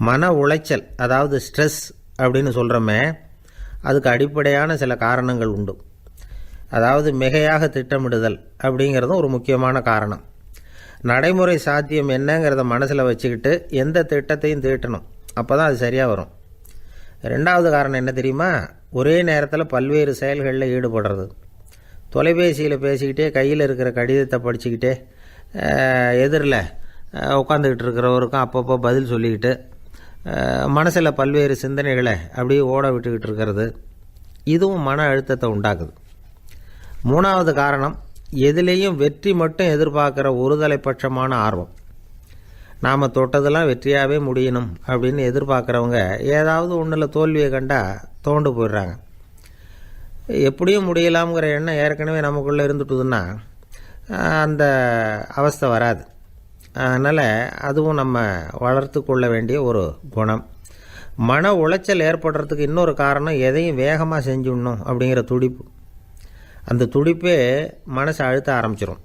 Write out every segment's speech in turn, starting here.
மன உளைச்சல், அதாவது ஸ்ட்ரெஸ் அப்படின்னு சொல்கிறோமே, அதுக்கு அடிப்படையான சில காரணங்கள் உண்டு. அதாவது மிகையாக திட்டமிடுதல் அப்படிங்கிறதும் ஒரு முக்கியமான காரணம். நடைமுறை சாத்தியம் என்னங்கிறத மனசில் வச்சுக்கிட்டு எந்த திட்டத்தையும் தீட்டணும், அப்போ தான் அது சரியாக வரும். ரெண்டாவது காரணம் என்ன தெரியுமா? ஒரே நேரத்தில் பல்வேறு செயல்களில் ஈடுபடுறது. தொலைபேசியில் பேசிக்கிட்டே கையில் இருக்கிற கடிதத்தை படிச்சுக்கிட்டே எதிரில் உட்காந்துக்கிட்டு இருக்கிறவருக்கும் அப்பப்போ பதில் சொல்லிக்கிட்டு மனசில் பல்வேறு சிந்தனைகளை அப்படியே ஓட விட்டுக்கிட்டு இருக்கிறது, இதுவும் மன அழுத்தத்தை உண்டாக்குது. மூணாவது காரணம், எதிலேயும் வெற்றி மட்டும் எதிர்பார்க்குற ஒருதலைப்பட்சமான ஆர்வம். நாம் தொட்டதெல்லாம் வெற்றியாகவே முடியணும் அப்படின்னு எதிர்பார்க்குறவங்க ஏதாவது ஒன்றில் தோல்வியை கண்டால் தோண்டு போயிடுறாங்க. எப்படியும் முடியலாம்ங்கிற எண்ணம் ஏற்கனவே நமக்குள்ளே இருந்துட்டுதுன்னா அந்த அவஸ்தை வராது. அதனால் அதுவும் நம்ம வளர்த்து கொள்ள வேண்டிய ஒரு குணம். மன உளைச்சல் ஏற்படுறதுக்கு இன்னொரு காரணம், எதையும் வேகமாக செஞ்சுடணும் அப்படிங்கிற துடிப்பு. அந்த துடிப்பே மனசை அழுத்த ஆரம்பிச்சிடும்.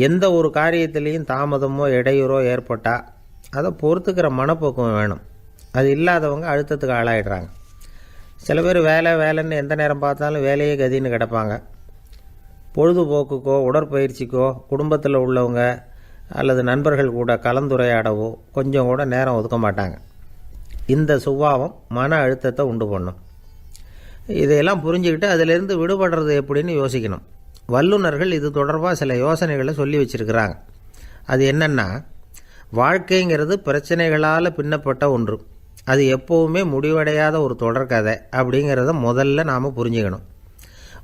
எந்த ஒரு காரியத்திலையும் தாமதமோ இடையூறோ ஏற்பட்டால் அதை பொறுத்துக்கிற மனப்போக்கம் வேணும். அது இல்லாதவங்க அழுத்தத்துக்கு ஆளாயிடுறாங்க. சில பேர் வேலைன்னு எந்த நேரம் பார்த்தாலும் வேலையே கதின்னு கிடப்பாங்க. பொழுதுபோக்குக்கோ உடற்பயிற்சிக்கோ குடும்பத்தில் உள்ளவங்க அல்லது நண்பர்கள் கூட கலந்துரையாடவோ கொஞ்சம் கூட நேரம் ஒதுக்க மாட்டாங்க. இந்த சுபாவம் மன அழுத்தத்தை உண்டு பண்ணும். இதையெல்லாம் புரிஞ்சுக்கிட்டு அதிலிருந்து விடுபடுறது எப்படின்னு யோசிக்கணும். வல்லுநர்கள் இது தொடர்பாக சில யோசனைகளை சொல்லி வச்சுருக்கிறாங்க. அது என்னென்னா, வாழ்க்கைங்கிறது பிரச்சனைகளால் பின்னப்பட்ட ஒன்று. அது எப்போவுமே முடிவடையாத ஒரு தொடர்கதை அப்படிங்கிறத முதல்ல நாம் புரிஞ்சுக்கணும்.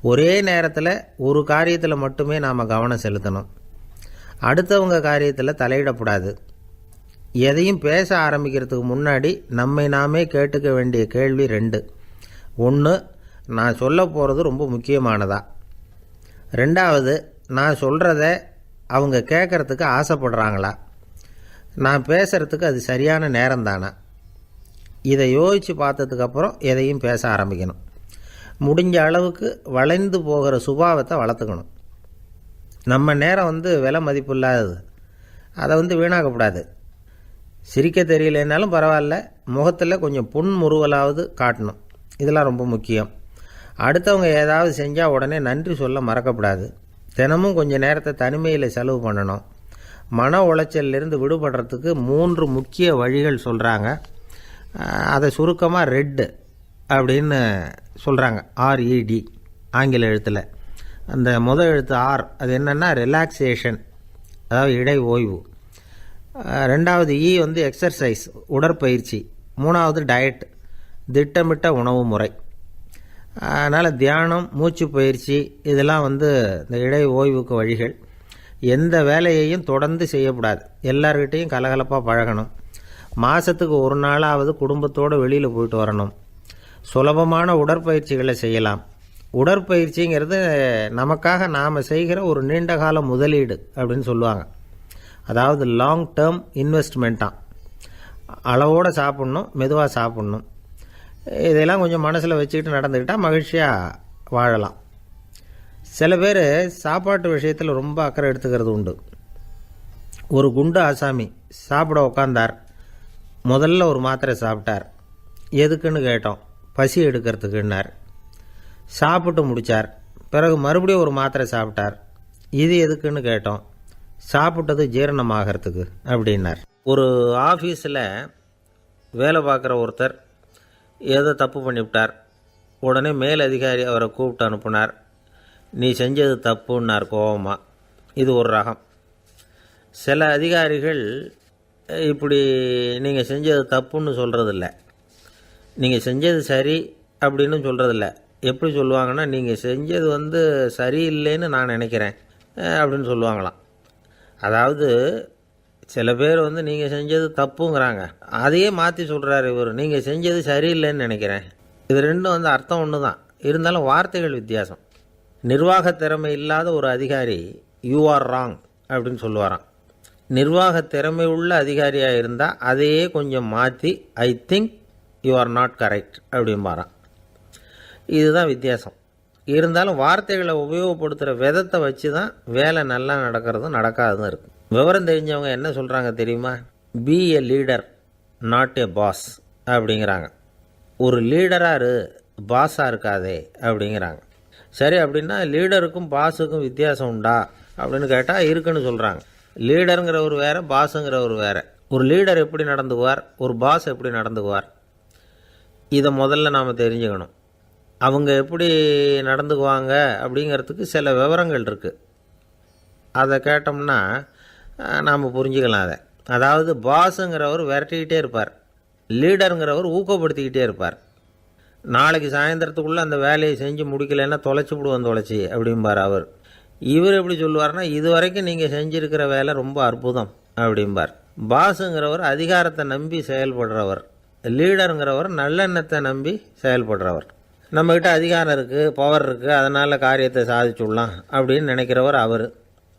ஒரே நேரத்தில் ஒரு காரியத்தில் மட்டுமே நாம் கவனம் செலுத்தணும். அடுத்தவங்க காரியத்தில் தலையிடக்கூடாது. எதையும் பேச ஆரம்பிக்கிறதுக்கு முன்னாடி நம்மை நாமே கேட்டுக்க வேண்டிய கேள்வி 2. 1, நான் சொல்ல போகிறது ரொம்ப முக்கியமானதா? 2வது, நான் சொல்கிறத அவங்க கேட்குறதுக்கு ஆசைப்படுறாங்களா? நான் பேசுகிறதுக்கு அது சரியான நேரம் தானா? இதை யோசித்து பார்த்ததுக்கப்புறம் எதையும் பேச ஆரம்பிக்கணும். முடிஞ்ச அளவுக்கு வளைந்து போகிற சுபாவத்தை வளர்த்துக்கணும். நம்ம நேரம் விலை மதிப்பு இல்லாதது, அதை வீணாக்கக்கூடாது. சிரிக்க தெரியலனாலும் பரவாயில்ல, முகத்தில் கொஞ்சம் புன்முறுவலாவது காட்டணும். இதெல்லாம் ரொம்ப முக்கியம். அடுத்தவங்க ஏதாவது செஞ்சால் உடனே நன்றி சொல்ல மறக்கக்கூடாது. தினமும் கொஞ்சம் நேரத்தை தனிமையில் செலவு பண்ணணும். மன உளைச்சலிருந்து விடுபடுறதுக்கு 3 முக்கிய வழிகள் சொல்கிறாங்க. அதை சுருக்கமாக ரெட் அப்படின்னு சொல்கிறாங்க. RED ஆங்கில எழுத்தில். அந்த முதல் எழுத்து R, அது என்னென்னா ரிலாக்ஸேஷன், அதாவது இடை ஓய்வு. 2வது E எக்ஸர்சைஸ், உடற்பயிற்சி. 3வது டயட், திட்டமிட்ட உணவு முறை. அதனால் தியானம், மூச்சு பயிற்சி இதெல்லாம் இந்த இடை ஓய்வுக்கு வழிகள். எந்த வேலையையும் தொடர்ந்து செய்யக்கூடாது. எல்லார்கிட்டையும் கலகலப்பாக பழகணும். மாதத்துக்கு ஒரு நாளாவது குடும்பத்தோடு வெளியில் போயிட்டு வரணும். சுலபமான உடற்பயிற்சிகளை செய்யலாம். உடற்பயிற்சிங்கிறது நமக்காக நாம் செய்கிற ஒரு நீண்டகால முதலீடு அப்படின்னு சொல்லுவாங்க. அதாவது லாங் டேர்ம் இன்வெஸ்ட்மெண்ட்டாக. அளவோடு சாப்பிட்ணும், மெதுவாக சாப்பிட்ணும். இதெல்லாம் கொஞ்சம் மனசில் வச்சுக்கிட்டு நடந்துக்கிட்டால் மகிழ்ச்சியாக வாழலாம். சில பேர் சாப்பாட்டு விஷயத்தில் ரொம்ப அக்கறை எடுத்துக்கிறது உண்டு. ஒரு குண்டு ஆசாமி சாப்பிட உக்காந்தார். முதல்ல ஒரு மாத்திரை சாப்பிட்டார். எதுக்குன்னு கேட்டோம். பசி எடுக்கிறதுக்குன்னார். சாப்பிட்டு முடித்தார். பிறகு மறுபடியும் ஒரு மாத்திரை சாப்பிட்டார். இது எதுக்குன்னு கேட்டோம். சாப்பிட்டது ஜீரணமாகறதுக்கு அப்படின்னார். ஒரு ஆஃபீஸில் வேலை பார்க்குற ஒருத்தர் ஏதோ தப்பு பண்ணிவிட்டார். உடனே மேல் அதிகாரி அவரை கூப்பிட்டு அனுப்புனார். நீ செஞ்சது தப்புன்னார் கோபமாக. இது ஒரு ரகம். சில அதிகாரிகள் இப்படி நீங்கள் செஞ்சது தப்புன்னு சொல்கிறதில்ல, நீங்கள் செஞ்சது சரி அப்படின்னு சொல்கிறதில்ல. எப்படி சொல்லுவாங்கன்னா, நீங்கள் செஞ்சது சரியில்லைன்னு நான் நினைக்கிறேன் அப்படின்னு சொல்லுவாங்களாம். அதாவது சில பேர் நீங்கள் செஞ்சது தப்புங்கிறாங்க, அதையே மாற்றி சொல்கிறாரு இவர், நீங்கள் செஞ்சது சரியில்லைன்னு நினைக்கிறேன். இது ரெண்டும் அர்த்தம் ஒன்று தான், இருந்தாலும் வார்த்தைகள் வித்தியாசம். நிர்வாக திறமை இல்லாத ஒரு அதிகாரி யூ ஆர் ராங் அப்படின்னு சொல்லுவாராம். நிர்வாக திறமை உள்ள அதிகாரியாக இருந்தால் அதையே கொஞ்சம் மாற்றி I think you are not correct அப்படிம்பாரான். இதுதான் வித்தியாசம். இருந்தாலும் வார்த்தைகளை உபயோகப்படுத்துகிற விதத்தை வச்சு தான் வேலை நல்லா நடக்கிறதும் நடக்காததும் இருக்குது. விவரம் தெரிஞ்சவங்க என்ன சொல்கிறாங்க தெரியுமா? Be a leader not a boss அப்படிங்கிறாங்க. ஒரு லீடராக இரு, பாஸாக இருக்காதே அப்படிங்கிறாங்க. சரி, அப்படின்னா லீடருக்கும் பாஸுக்கும் வித்தியாசம் உண்டா அப்படின்னு கேட்டால் இருக்குன்னு சொல்கிறாங்க. லீடருங்கிறவர் வேறு, பாஸுங்கிறவர் வேறு. ஒரு லீடர் எப்படி நடந்துக்குவார், ஒரு பாஸ் எப்படி நடந்துக்குவார், இதை முதல்ல நாம் தெரிஞ்சுக்கணும். அவங்க எப்படி நடந்துக்குவாங்க அப்படிங்கிறதுக்கு சில விவரங்கள் இருக்குது. அதை கேட்டோம்னா நாம் புரிஞ்சுக்கலாம் அதை. அதாவது பாஸுங்கிறவர் விரட்டிக்கிட்டே இருப்பார், லீடருங்கிறவர் ஊக்கப்படுத்திக்கிட்டே இருப்பார். நாளைக்கு சாயந்தரத்துக்குள்ளே அந்த வேலையை செஞ்சு முடிக்கலைன்னா தொலைச்சி விடுவோம் தொலைச்சி அப்படிம்பார் அவர். இவர் எப்படி சொல்லுவார்னா, இது வரைக்கும் நீங்கள் செஞ்சுருக்கிற வேலை ரொம்ப அற்புதம் அப்படிம்பார். பாஸுங்கிறவர் அதிகாரத்தை நம்பி செயல்படுறவர், லீடருங்கிறவர் நல்லெண்ணத்தை நம்பி செயல்படுறவர். நம்மக்கிட்ட அதிகாரம் இருக்குது, பவர் இருக்குது, அதனால் காரியத்தை சாதிச்சுடலாம் அப்படின்னு நினைக்கிறவர் அவர்.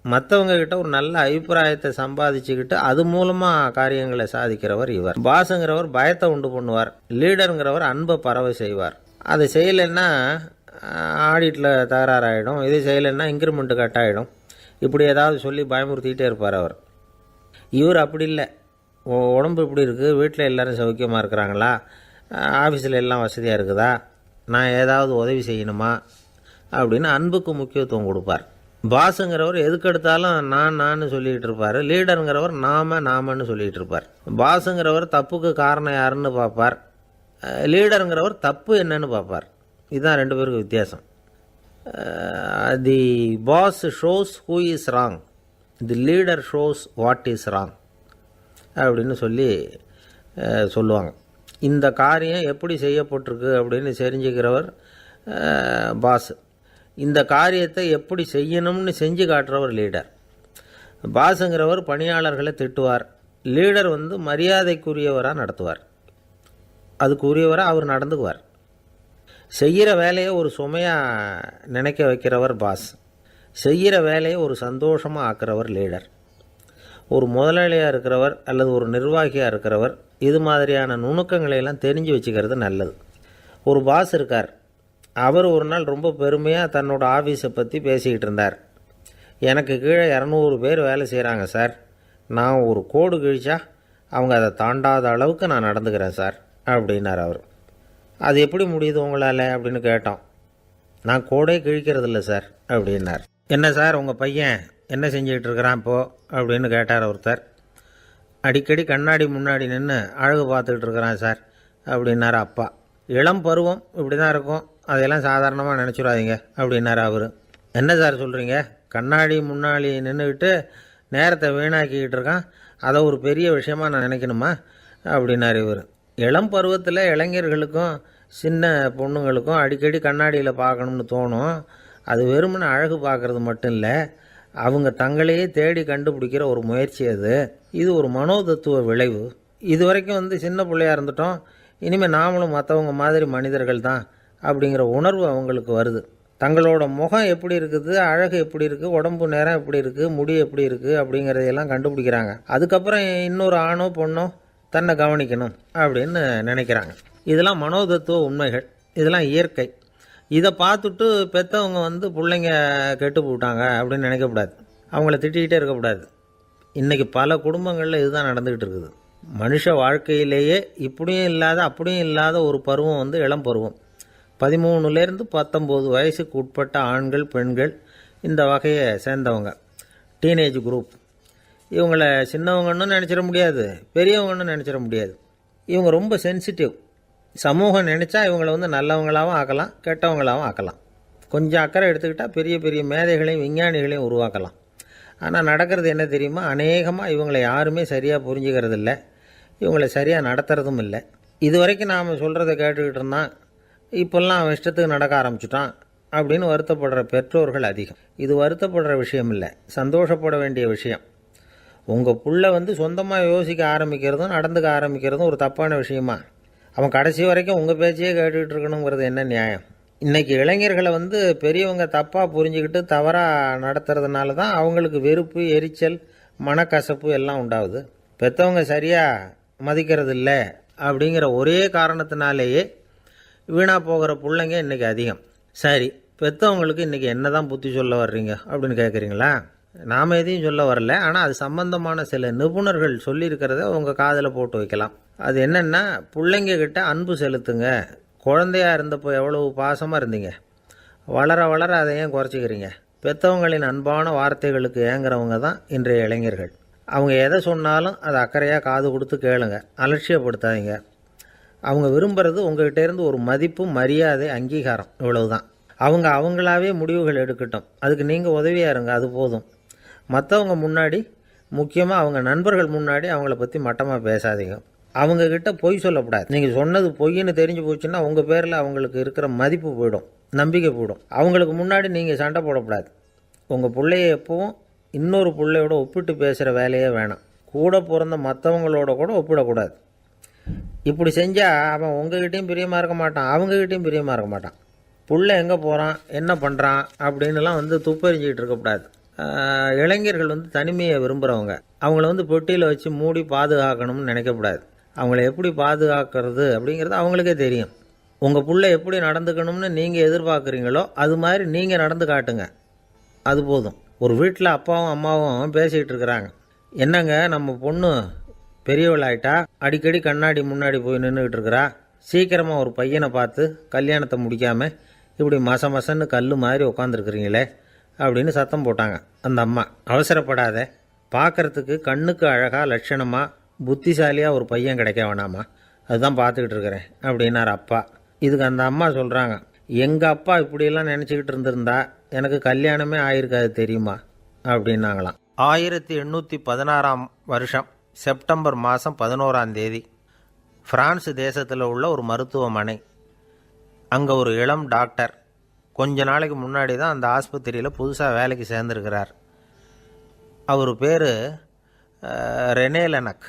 மற்றவங்கக்கிட்ட ஒரு நல்ல அபிப்பிராயத்தை சம்பாதிச்சுக்கிட்டு அது மூலமாக காரியங்களை சாதிக்கிறவர் இவர். பாஸுங்கிறவர் பயத்தை உண்டு பண்ணுவார், லீடருங்கிறவர் அன்பை பரவ செய்வார். அதை செய்யலைன்னா ஆடிட்டில் தகராறாயிடும், இது செய்யலைன்னா இன்க்ரிமெண்ட்டு கட் ஆகிடும், இப்படி ஏதாவது சொல்லி பயமுறுத்திக்கிட்டே இருப்பார் அவர். இவர் அப்படி இல்லை. உடம்பு இப்படி இருக்குது, வீட்டில் எல்லோரும் சௌக்கியமாக இருக்கிறாங்களா, ஆஃபீஸில் எல்லாம் வசதியாக இருக்குதா, நான் ஏதாவது உதவி செய்யணுமா அப்படின்னு அன்புக்கு முக்கியத்துவம் கொடுப்பார். பாஸுங்கிறவர் எதுக்கெடுத்தாலும் நான் சொல்லிகிட்டு இருப்பார், லீடருங்கிறவர் நாமன்னு சொல்லிகிட்டு இருப்பார். பாஸுங்கிறவர் தப்புக்கு காரணம் யாருன்னு பார்ப்பார், லீடருங்கிறவர் தப்பு என்னன்னு பார்ப்பார். இதுதான் ரெண்டு பேருக்கு வித்தியாசம். The boss shows who is wrong, the leader shows what is wrong அப்படின்னு சொல்லுவாங்க. இந்த காரியம் எப்படி செய்யப்பட்டிருக்கு அப்படின்னு தெரிஞ்சுக்கிறவர் பாஸ். இந்த காரியத்தை எப்படி செய்யணும்னு செஞ்சு காட்டுறவர் லீடர். பாஸுங்கிறவர் பணியாளர்களை திட்டுவார், லீடர் மரியாதைக்குரியவராக நடத்துவார், அதுக்குரியவராக அவர் நடந்துக்குவார். செய்கிற வேலையை ஒரு சுமையாக நினைக்க வைக்கிறவர் பாஸ், செய்கிற வேலையை ஒரு சந்தோஷமாக ஆக்கிறவர் லீடர். ஒரு முதலாளியாக இருக்கிறவர் அல்லது ஒரு நிர்வாகியாக இருக்கிறவர் இது மாதிரியான நுணுக்கங்களையெல்லாம் தெரிஞ்சு வச்சுக்கிறது நல்லது. ஒரு பாஸ் இருக்கார், அவர் ஒரு நாள் ரொம்ப பெருமையாக தன்னோட ஆஃபீஸை பற்றி பேசிக்கிட்டு இருந்தார். எனக்கு கீழே 200 பேர் வேலை செய்கிறாங்க சார், நான் ஒரு கோடு கிழிச்சா அவங்க அதை தாண்டாத அளவுக்கு நான் நடந்துக்கிறேன் சார் அப்படின்னார் அவர். அது எப்படி முடியுது உங்களால் அப்படின்னு கேட்டோம். நான் கோடே கிழிக்கிறதில்ல சார் அப்படின்னார். என்ன சார் உங்கள் பையன் என்ன செஞ்சுக்கிட்டு இருக்கிறான் இப்போது அப்படின்னு கேட்டார் ஒருத்தர். அடிக்கடி கண்ணாடி முன்னாடி நின்று அழகு பார்த்துக்கிட்டு இருக்கிறான் சார் அப்படின்னார் அப்பா. இளம் பருவம் இப்படி தான் இருக்கும், அதையெல்லாம் சாதாரணமாக நினச்சிடாதீங்க அப்படின்னார் அவர். என்ன சார் சொல்கிறீங்க, கண்ணாடி முன்னாடி நின்றுக்கிட்டு நேரத்தை வீணாக்கிக்கிட்டு இருக்கான், அதை ஒரு பெரிய விஷயமாக நான் நினைக்கணுமா அப்படின்னார் இவர். இளம் பருவத்தில் இளைஞர்களுக்கும் சின்ன பொண்ணுங்களுக்கும் அடிக்கடி கண்ணாடியில் பார்க்கணும்னு தோணும். அது வெறுமனே அழகு பார்க்குறது மட்டும் இல்லை, அவங்க தங்களையே தேடி கண்டுபிடிக்கிற ஒரு முயற்சி அது. இது ஒரு மனோதத்துவ விளைவு. இது வரைக்கும் சின்ன பிள்ளையாக இருந்துட்டோம், இனிமேல் நாமளும் மற்றவங்க மாதிரி மனிதர்கள் தான் அப்படிங்கிற உணர்வு அவங்களுக்கு வருது. தங்களோட முகம் எப்படி இருக்குது, அழகு எப்படி இருக்குது, உடம்பு நேரம் எப்படி இருக்குது, முடி எப்படி இருக்குது அப்படிங்கிறதையெல்லாம் கண்டுபிடிக்கிறாங்க. அதுக்கப்புறம் இன்னொரு ஆணோ பொண்ணோ தன்னை கவனிக்கணும் அப்படின்னு நினைக்கிறாங்க. இதெல்லாம் மனோதத்துவ உண்மைகள், இதெல்லாம் இயற்கை. இதை பார்த்துட்டு பெற்றவங்க பிள்ளைங்க கெட்டு போட்டாங்க அப்படின்னு நினைக்கக்கூடாது, அவங்கள திட்டிக்கிட்டே இருக்கக்கூடாது. இன்றைக்கி பல குடும்பங்களில் இதுதான் நடந்துக்கிட்டு இருக்குது. மனுஷ வாழ்க்கையிலேயே இப்படியும் இல்லாத அப்படியும் இல்லாத ஒரு பருவம் இளம் பருவம். 13லேருந்து 19 வயசுக்கு உட்பட்ட ஆண்கள் பெண்கள் இந்த வகையை சேர்ந்தவங்க, டீனேஜ் குரூப். இவங்கள சின்னவங்கன்னு நினச்சிட முடியாது, பெரியவங்கன்னு நினச்சிட முடியாது. இவங்க ரொம்ப சென்சிட்டிவ். சமூகம் நினச்சா இவங்களை நல்லவங்களாகவும் ஆக்கலாம், கெட்டவங்களாகவும் ஆக்கலாம். கொஞ்சம் அக்கறை எடுத்துக்கிட்டால் பெரிய பெரிய மேதைகளையும் விஞ்ஞானிகளையும் உருவாக்கலாம். ஆனால் நடக்கிறது என்ன தெரியுமா, அநேகமாக இவங்களை யாருமே சரியாக புரிஞ்சுக்கிறது இல்லை, இவங்களை சரியாக நடத்துறதும் இல்லை. இது வரைக்கும் நாம் சொல்கிறத கேட்டுக்கிட்டு இருந்தான், இப்போல்லாம் அவன் இஷ்டத்துக்கு நடக்க ஆரம்பிச்சுட்டான் அப்படின்னு வருத்தப்படுற பெற்றோர்கள் அதிகம். இது வருத்தப்படுற விஷயம் இல்லை, சந்தோஷப்பட வேண்டிய விஷயம். உங்கள் புள்ள சொந்தமாக யோசிக்க ஆரம்பிக்கிறதும் நடந்துக்க ஆரம்பிக்கிறதும் ஒரு தப்பான விஷயமா? அவன் கடைசி வரைக்கும் உங்கள் பேச்சையே கேட்டுக்கிட்டு இருக்கணுங்கிறது என்ன நியாயம்? இன்றைக்கி இளைஞர்களை பெரியவங்க தப்பாக புரிஞ்சுக்கிட்டு தவறாக நடத்துறதுனால தான் அவங்களுக்கு வெறுப்பு, எரிச்சல், மனக்கசப்பு எல்லாம் உண்டாகுது. பெற்றவங்க சரியாக மதிக்கிறது இல்லை அப்படிங்கிற ஒரே காரணத்தினாலேயே வீணாக போகிற பிள்ளைங்க இன்றைக்கி அதிகம். சரி, பெற்றவங்களுக்கு இன்றைக்கி என்ன தான் புத்தி சொல்ல வர்றீங்க அப்படின்னு கேட்குறீங்களா? நாம் எதையும் சொல்ல வரல, ஆனால் அது சம்பந்தமான சில நிபுணர்கள் சொல்லியிருக்கிறத உங்கள் காதில் போட்டு வைக்கலாம். அது என்னென்னா, பிள்ளைங்க கிட்ட அன்பு செலுத்துங்க. குழந்தையாக இருந்தப்போ எவ்வளவு பாசமாக இருந்தீங்க, வளர வளர அதை ஏன் குறைச்சிக்கிறீங்க? பெற்றவங்களின் அன்பான வார்த்தைகளுக்கு ஏங்குறவங்க தான் இன்றைய இளைஞர்கள். அவங்க எதை சொன்னாலும் அதை அக்கறையாக காது கொடுத்து கேளுங்க, அலட்சியப்படுத்தாதீங்க. அவங்க விரும்புகிறது உங்கள்கிட்டேருந்து ஒரு மதிப்பு, மரியாதை, அங்கீகாரம், இவ்வளவு தான். அவங்க அவங்களாவே முடிவுகள் எடுக்கட்டும், அதுக்கு நீங்கள் உதவியாக இருங்க, அது போதும். மற்றவங்க முன்னாடி, முக்கியமாக அவங்க நண்பர்கள் முன்னாடி அவங்கள பற்றி மட்டமாக பேசாதீங்க. அவங்கக்கிட்ட பொய் சொல்லக்கூடாது. நீங்கள் சொன்னது பொய்ன்னு தெரிஞ்சு போச்சுன்னா உங்கள் பேரில் அவங்களுக்கு இருக்கிற மதிப்பு போயிடும், நம்பிக்கை போயிடும். அவங்களுக்கு முன்னாடி நீங்கள் சண்டை போடக்கூடாது. உங்கள் பிள்ளைய எப்பவும் இன்னொரு பிள்ளையோட ஒப்பிட்டு பேசுகிற வேலையே வேணாம். கூட பிறந்த மற்றவங்களோட கூட ஒப்பிடக்கூடாது. இப்படி செஞ்சால் அவன் உங்ககிட்டையும் பிரியமாக இருக்க மாட்டான், அவங்ககிட்டையும் பிரியமாக இருக்க மாட்டான். புள்ளை எங்கே போகிறான், என்ன பண்ணுறான் அப்படின்லாம் துப்பறிஞ்சிக்கிட்டு இருக்கக்கூடாது. இளைஞர்கள் தனிமையை விரும்புகிறவங்க. அவங்கள பெட்டியில் வச்சு மூடி பாதுகாக்கணும்னு நினைக்கக்கூடாது. அவங்கள எப்படி பாதுகாக்கிறது அப்படிங்கிறது அவங்களுக்கே தெரியும். உங்கள் புள்ளை எப்படி நடந்துக்கணும்னு நீங்கள் எதிர்பார்க்குறீங்களோ அது மாதிரி நீங்கள் நடந்து காட்டுங்க, அது போதும். ஒரு வீட்டில் அப்பாவும் அம்மாவும் பேசிக்கிட்டு இருக்கிறாங்க. என்னங்க, நம்ம பொண்ணு பெரியவளாயிட்டா, அடிக்கடி கண்ணாடி முன்னாடி போய் நின்றுக்கிட்டு இருக்கிறா, சீக்கிரமாக ஒரு பையனை பார்த்து கல்யாணத்தை முடிக்காமல் இப்படி மசன்னு கல் மாதிரி உட்காந்துருக்குறீங்களே அப்படின்னு சத்தம் போட்டாங்க அந்த அம்மா. அவசரப்படாத, பார்க்குறதுக்கு கண்ணுக்கு அழகாக லட்சணமாக புத்திசாலியாக ஒரு பையன் கிடைக்க வேணாமா, அதுதான் பார்த்துக்கிட்டு இருக்கிறேன் அப்படின்னார் அப்பா. இதுக்கு அந்த அம்மா சொல்கிறாங்க, எங்கள் அப்பா இப்படியெல்லாம் நினச்சிக்கிட்டு இருந்திருந்தா எனக்கு கல்யாணமே ஆயிருக்காது தெரியுமா அப்படின்னாங்களாம். 1816 வருஷம் செப்டம்பர் மாதம் 11 பிரான்ஸ் தேசத்தில் உள்ள ஒரு மருத்துவமனை. அங்கே ஒரு இளம் டாக்டர் கொஞ்ச நாளைக்கு முன்னாடி தான் அந்த ஆஸ்பத்திரியில் புதுசாக வேலைக்கு சேர்ந்துருக்கிறார். அவர் பேர் ரெனே லெனக்.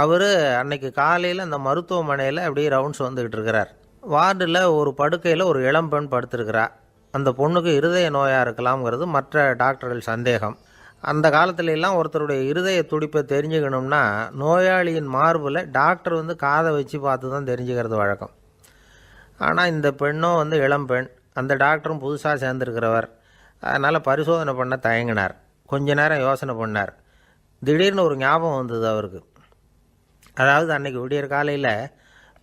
அவர் அன்னைக்கு காலையில் அந்த மருத்துவமனையில் அப்படியே ரவுண்ட்ஸ் வந்துக்கிட்டு இருக்கிறார். வார்டில் ஒரு படுக்கையில் ஒரு இளம் பெண் படுத்திருக்கிறார். அந்த பொண்ணுக்கு இருதய நோயாக இருக்கலாம்ங்கிறது மற்ற டாக்டர்கள் சந்தேகம். அந்த காலத்துலலாம் ஒருத்தருடைய இருதய துடிப்பை தெரிஞ்சுக்கணும்னா நோயாளியின் மார்பில் டாக்டர் காதை வச்சு பார்த்து தான் தெரிஞ்சுக்கிறது வழக்கம். ஆனால் இந்த பெண்ணும் இளம் பெண், அந்த டாக்டரும் புதுசாக சேர்ந்துருக்கிறவர். அதனால் பரிசோதனை பண்ண தயங்கினார். கொஞ்ச நேரம் யோசனை பண்ணார். திடீர்னு ஒரு ஞாபகம் வந்தது அவருக்கு. அதாவது அன்றைக்கி விடியற் காலையில்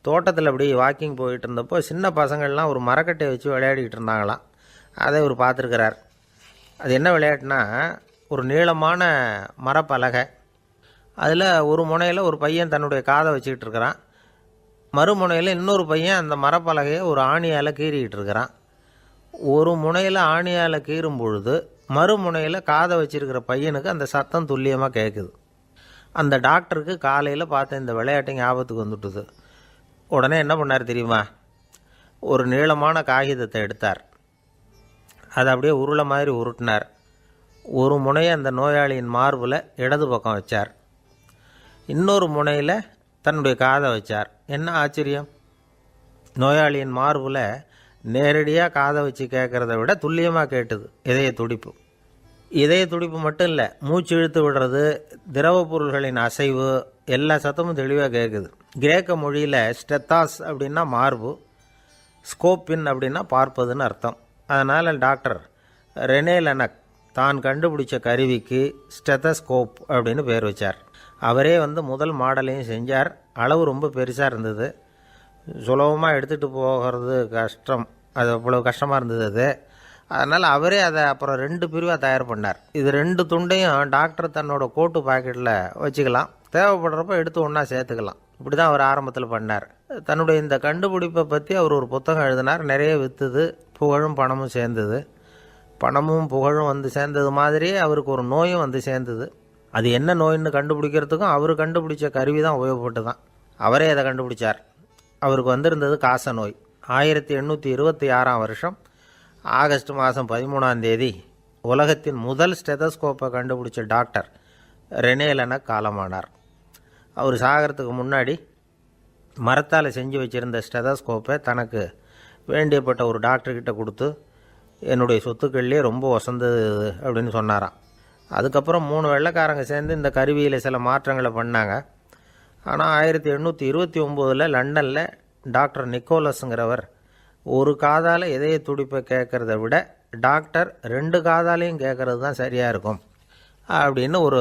தோட்டத்தில் அப்படி வாக்கிங் போயிட்டு இருந்தப்போ சின்ன பசங்கள்லாம் ஒரு மரக்கட்டையை வச்சு விளையாடிக்கிட்டு இருந்தாங்களாம். அதை இவர் பார்த்துருக்கிறார். அது என்ன விளையாட்டுனா, ஒரு நீளமான மரப்பலகை, அதில் ஒரு முனையில் ஒரு பையன் தன்னுடைய காதை வச்சுக்கிட்டு இருக்கிறான், மறுமுனையில் இன்னொரு பையன் அந்த மரப்பலகையை ஒரு ஆணியால் கீறிக்கிட்டு இருக்கிறான். ஒரு முனையில் ஆணியால் கீறும் பொழுது மறுமுனையில் காதை வச்சிருக்கிற பையனுக்கு அந்த சத்தம் துல்லியமாக கேட்குது. அந்த டாக்டருக்கு காலையில் பார்த்த இந்த விளையாட்டு ஞாபகத்துக்கு வந்துட்டுது. உடனே என்ன பண்ணார் தெரியுமா? ஒரு நீளமான காகிதத்தை எடுத்தார். அதை அப்படியே உருளை மாதிரி உருட்டினார். ஒரு முனையை அந்த நோயாளியின் மார்பில் இடது பக்கம் வச்சார், இன்னொரு முனையில் தன்னுடைய காதை வச்சார். என்ன ஆச்சரியம்! நோயாளியின் மார்பில் நேரடியாக காதை வச்சு கேட்குறத விட துல்லியமாக கேட்டுது இதய துடிப்பு. இதய துடிப்பு மட்டும் இல்லை, மூச்சு இழுத்து விடுறது, திரவ பொருள்களின் அசைவு, எல்லா சத்தமும் தெளிவாக கேட்குது. கிரேக்க மொழியில் ஸ்டெத்தாஸ் அப்படின்னா மார்பு, ஸ்கோப்பின் அப்படின்னா பார்ப்பதுன்னு அர்த்தம். அதனால் டாக்டர் ரெனே லெனக் தான் கண்டுபிடிச்ச கருவிக்கு ஸ்டெத்தஸ்கோப் அப்படின்னு பேர் வச்சார். அவரே முதல் மாடலையும் செஞ்சார். அளவு ரொம்ப பெருசாக இருந்தது, சுலபமாக எடுத்துகிட்டு போகிறது கஷ்டம், அது அவ்வளோ கஷ்டமாக இருந்தது அது. அதனால் அவரே அதை அப்புறம் 2 பிரிவாக தயார் பண்ணார். இது 2 துண்டையும் டாக்டர் தன்னோட கோட்டு பாக்கெட்டில் வச்சுக்கலாம், தேவைப்படுறப்ப எடுத்து ஒன்றா சேர்த்துக்கலாம். இப்படி தான் அவர் ஆரம்பத்தில் பண்ணார். தன்னுடைய இந்த கண்டுபிடிப்பை பற்றி அவர் ஒரு புத்தகம் எழுதினார். நிறைய விற்றுது, புகழும் பணமும் சேர்ந்தது. பணமும் புகழும் சேர்ந்தது மாதிரியே அவருக்கு ஒரு நோயும் சேர்ந்தது. அது என்ன நோயின்னு கண்டுபிடிக்கிறதுக்கும் அவர் கண்டுபிடிச்ச கருவி தான் உபயோகப்பட்டு தான். அவரே அதை கண்டுபிடிச்சார். அவருக்கு வந்திருந்தது காச நோய். 1826 வருஷம் ஆகஸ்ட் மாதம் 13 உலகத்தின் முதல் ஸ்டெதஸ்கோப்பை கண்டுபிடிச்ச டாக்டர் ரெனே லெனக் காலமானார். அவர் சாகிறதுக்கு முன்னாடி மரத்தால் செஞ்சு வச்சுருந்த ஸ்டெதஸ்கோப்பை தனக்கு வேண்டியப்பட்ட ஒரு டாக்டர்கிட்ட கொடுத்து, என்னுடைய சொத்துக்கள்லேயே ரொம்ப வசந்தது அப்படின்னு சொன்னாராம். அதுக்கப்புறம் 3 வெள்ளைக்காரங்க சேர்ந்து இந்த கருவியில் சில மாற்றங்களை பண்ணாங்க. ஆனால் 1829 லண்டனில் டாக்டர் நிக்கோலஸுங்கிறவர் ஒரு காதால் இதய துடிப்பை கேட்குறத விட டாக்டர் 2 காதாலையும் கேட்குறது தான் சரியாக இருக்கும் அப்படின்னு ஒரு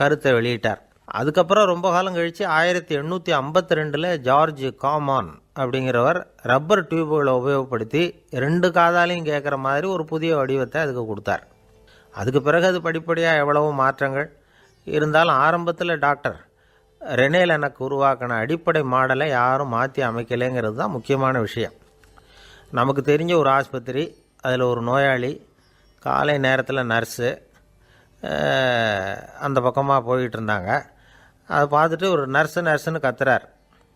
கருத்தை வெளியிட்டார். அதுக்கப்புறம் ரொம்ப காலம் கழித்து 1852 ஜார்ஜ் காமான் அப்படிங்கிறவர் ரப்பர் டியூப்களை உபயோகப்படுத்தி 2 காதாலையும் கேட்குற மாதிரி ஒரு புதிய வடிவத்தை அதுக்கு கொடுத்தார். அதுக்கு பிறகு அது படிப்படியாக எவ்வளவோ மாற்றங்கள் இருந்தாலும் ஆரம்பத்தில் டாக்டர் ரெனேல் எனக்கு உருவாக்கின அடிப்படை மாடலை யாரும் மாற்றி அமைக்கலைங்கிறது தான் முக்கியமான விஷயம். நமக்கு தெரிஞ்ச ஒரு ஆஸ்பத்திரி, அதில் ஒரு நோயாளி, காலை நேரத்தில் நர்ஸு அந்த பக்கமாக போயிட்டு இருந்தாங்க. அதை பார்த்துட்டு ஒரு நர்ஸுன்னு கத்துறார்.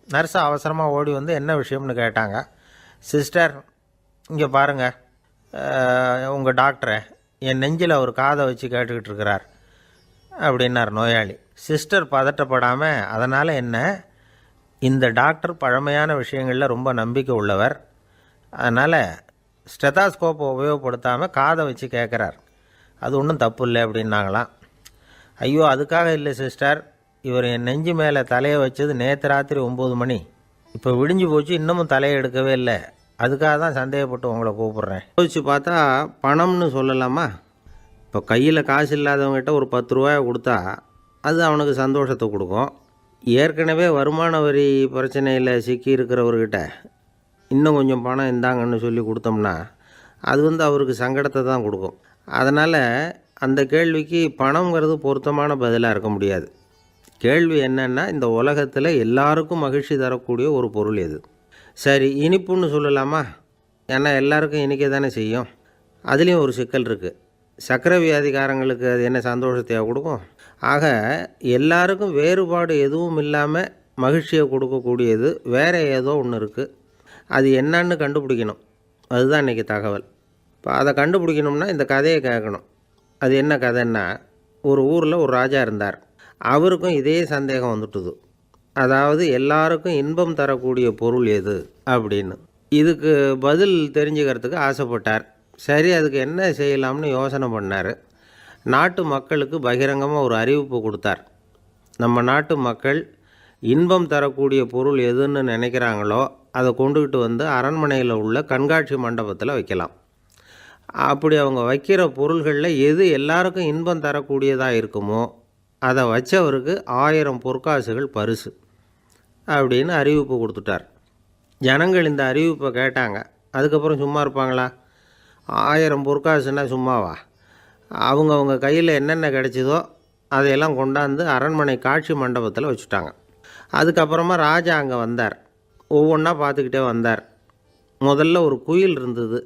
நர்ஸு அவசரமாக ஓடி வந்து என்ன விஷயம்னு கேட்டாங்க. சிஸ்டர், இங்கே பாருங்கள், உங்கள் டாக்டரை என் நெஞ்சில் ஒரு காதை வச்சு கேட்டுக்கிட்டு இருக்கிறார் அப்படின்னார் நோயாளி. சிஸ்டர் பதட்டப்படாமல், அதனால் என்ன, இந்த டாக்டர் பழமையான விஷயங்களில் ரொம்ப நம்பிக்கை உள்ளவர், அதனால் ஸ்டெதாஸ்கோப்பை உபயோகப்படுத்தாமல் காதை வச்சு கேட்குறார், அது ஒன்றும் தப்பு இல்லை அப்படின்னாங்களாம். ஐயோ, அதுக்காக இல்லை சிஸ்டர், இவர் என் நெஞ்சு மேலே தலையை வச்சது நேற்று ராத்திரி 9 மணி, இப்போ விடிஞ்சு போச்சு, இன்னமும் தலையை எடுக்கவே இல்லை, அதுக்காக தான் சந்தேகப்பட்டு உங்களை கூப்பிட்றேன். யோசிச்சு பார்த்தா பணம்னு சொல்லலாமா? இப்போ கையில் காசு இல்லாதவங்ககிட்ட ஒரு 10 ரூபாயை கொடுத்தா அது அவனுக்கு சந்தோஷத்தை கொடுக்கும். ஏற்கனவே வருமான வரி பிரச்சனையில் சிக்கி இருக்கிறவர்கிட்ட இன்னும் கொஞ்சம் பணம் இந்தாங்கன்னு சொல்லி கொடுத்தோம்னா அது அவருக்கு சங்கடத்தை தான் கொடுக்கும். அதனால் அந்த கேள்விக்கு பணங்கிறது பொருத்தமான பதிலாக இருக்க முடியாது. கேள்வி என்னென்னா, இந்த உலகத்தில் எல்லாருக்கும் மகிழ்ச்சி தரக்கூடிய ஒரு பொருள் எது? சரி, இனிப்புன்னு சொல்லலாமா? ஏன்னா எல்லாருக்கும் இனிக்க தானே செய்யும். அதுலேயும் ஒரு சிக்கல் இருக்குது. சர்க்கரை வியாதிக்காரங்களுக்கு அது என்ன சந்தோஷத்தையாக கொடுக்கும்? ஆக எல்லாருக்கும் வேறுபாடு எதுவும் இல்லாமல் மகிழ்ச்சியை கொடுக்கக்கூடியது வேறு ஏதோ ஒன்று இருக்குது. அது என்னன்னு கண்டுபிடிக்கணும். அதுதான் இன்றைக்கி தகவல். இப்போ அதை கண்டுபிடிக்கணும்னா இந்த கதையை கேட்கணும். அது என்ன கதைன்னா, ஒரு ஊரில் ஒரு ராஜா இருந்தார். அவருக்கும் இதே சந்தேகம் வந்துட்டுது. அதாவது எல்லாருக்கும் இன்பம் தரக்கூடிய பொருள் எது அப்படின்னு. இதுக்கு பதில் தெரிஞ்சுக்கிறதுக்கு ஆசைப்பட்டார். சரி, அதுக்கு என்ன செய்யலாம்னு யோசனை பண்ணார். நாட்டு மக்களுக்கு பகிரங்கமாக ஒரு அறிவிப்பு கொடுத்தார். நம்ம நாட்டு மக்கள் இன்பம் தரக்கூடிய பொருள் எதுன்னு நினைக்கிறாங்களோ அதை கொண்டுக்கிட்டு வந்து அரண்மனையில் உள்ள கண்காட்சி மண்டபத்தில் வைக்கலாம். அப்படி அவங்க வைக்கிற பொருள்களில் எது எல்லாருக்கும் இன்பம் தரக்கூடியதாக இருக்குமோ அதை வச்சவருக்கு 1000 பொற்காசுகள் பரிசு அப்படின்னு அறிவிப்பு கொடுத்துட்டார். ஜனங்கள் இந்த அறிவிப்பை கேட்டாங்க. அதுக்கப்புறம் சும்மா இருப்பாங்களா? 1000 பொற்காசுன்னா சும்மாவா? அவங்க கையில் என்னென்ன கிடைச்சதோ அதையெல்லாம் கொண்டாந்து அரண்மனை காட்சி மண்டபத்தில் வச்சுட்டாங்க. அதுக்கப்புறமா ராஜா அங்கே வந்தார். ஒவ்வொன்றா பார்த்துக்கிட்டே வந்தார். முதல்ல ஒரு குயில் இருந்தது,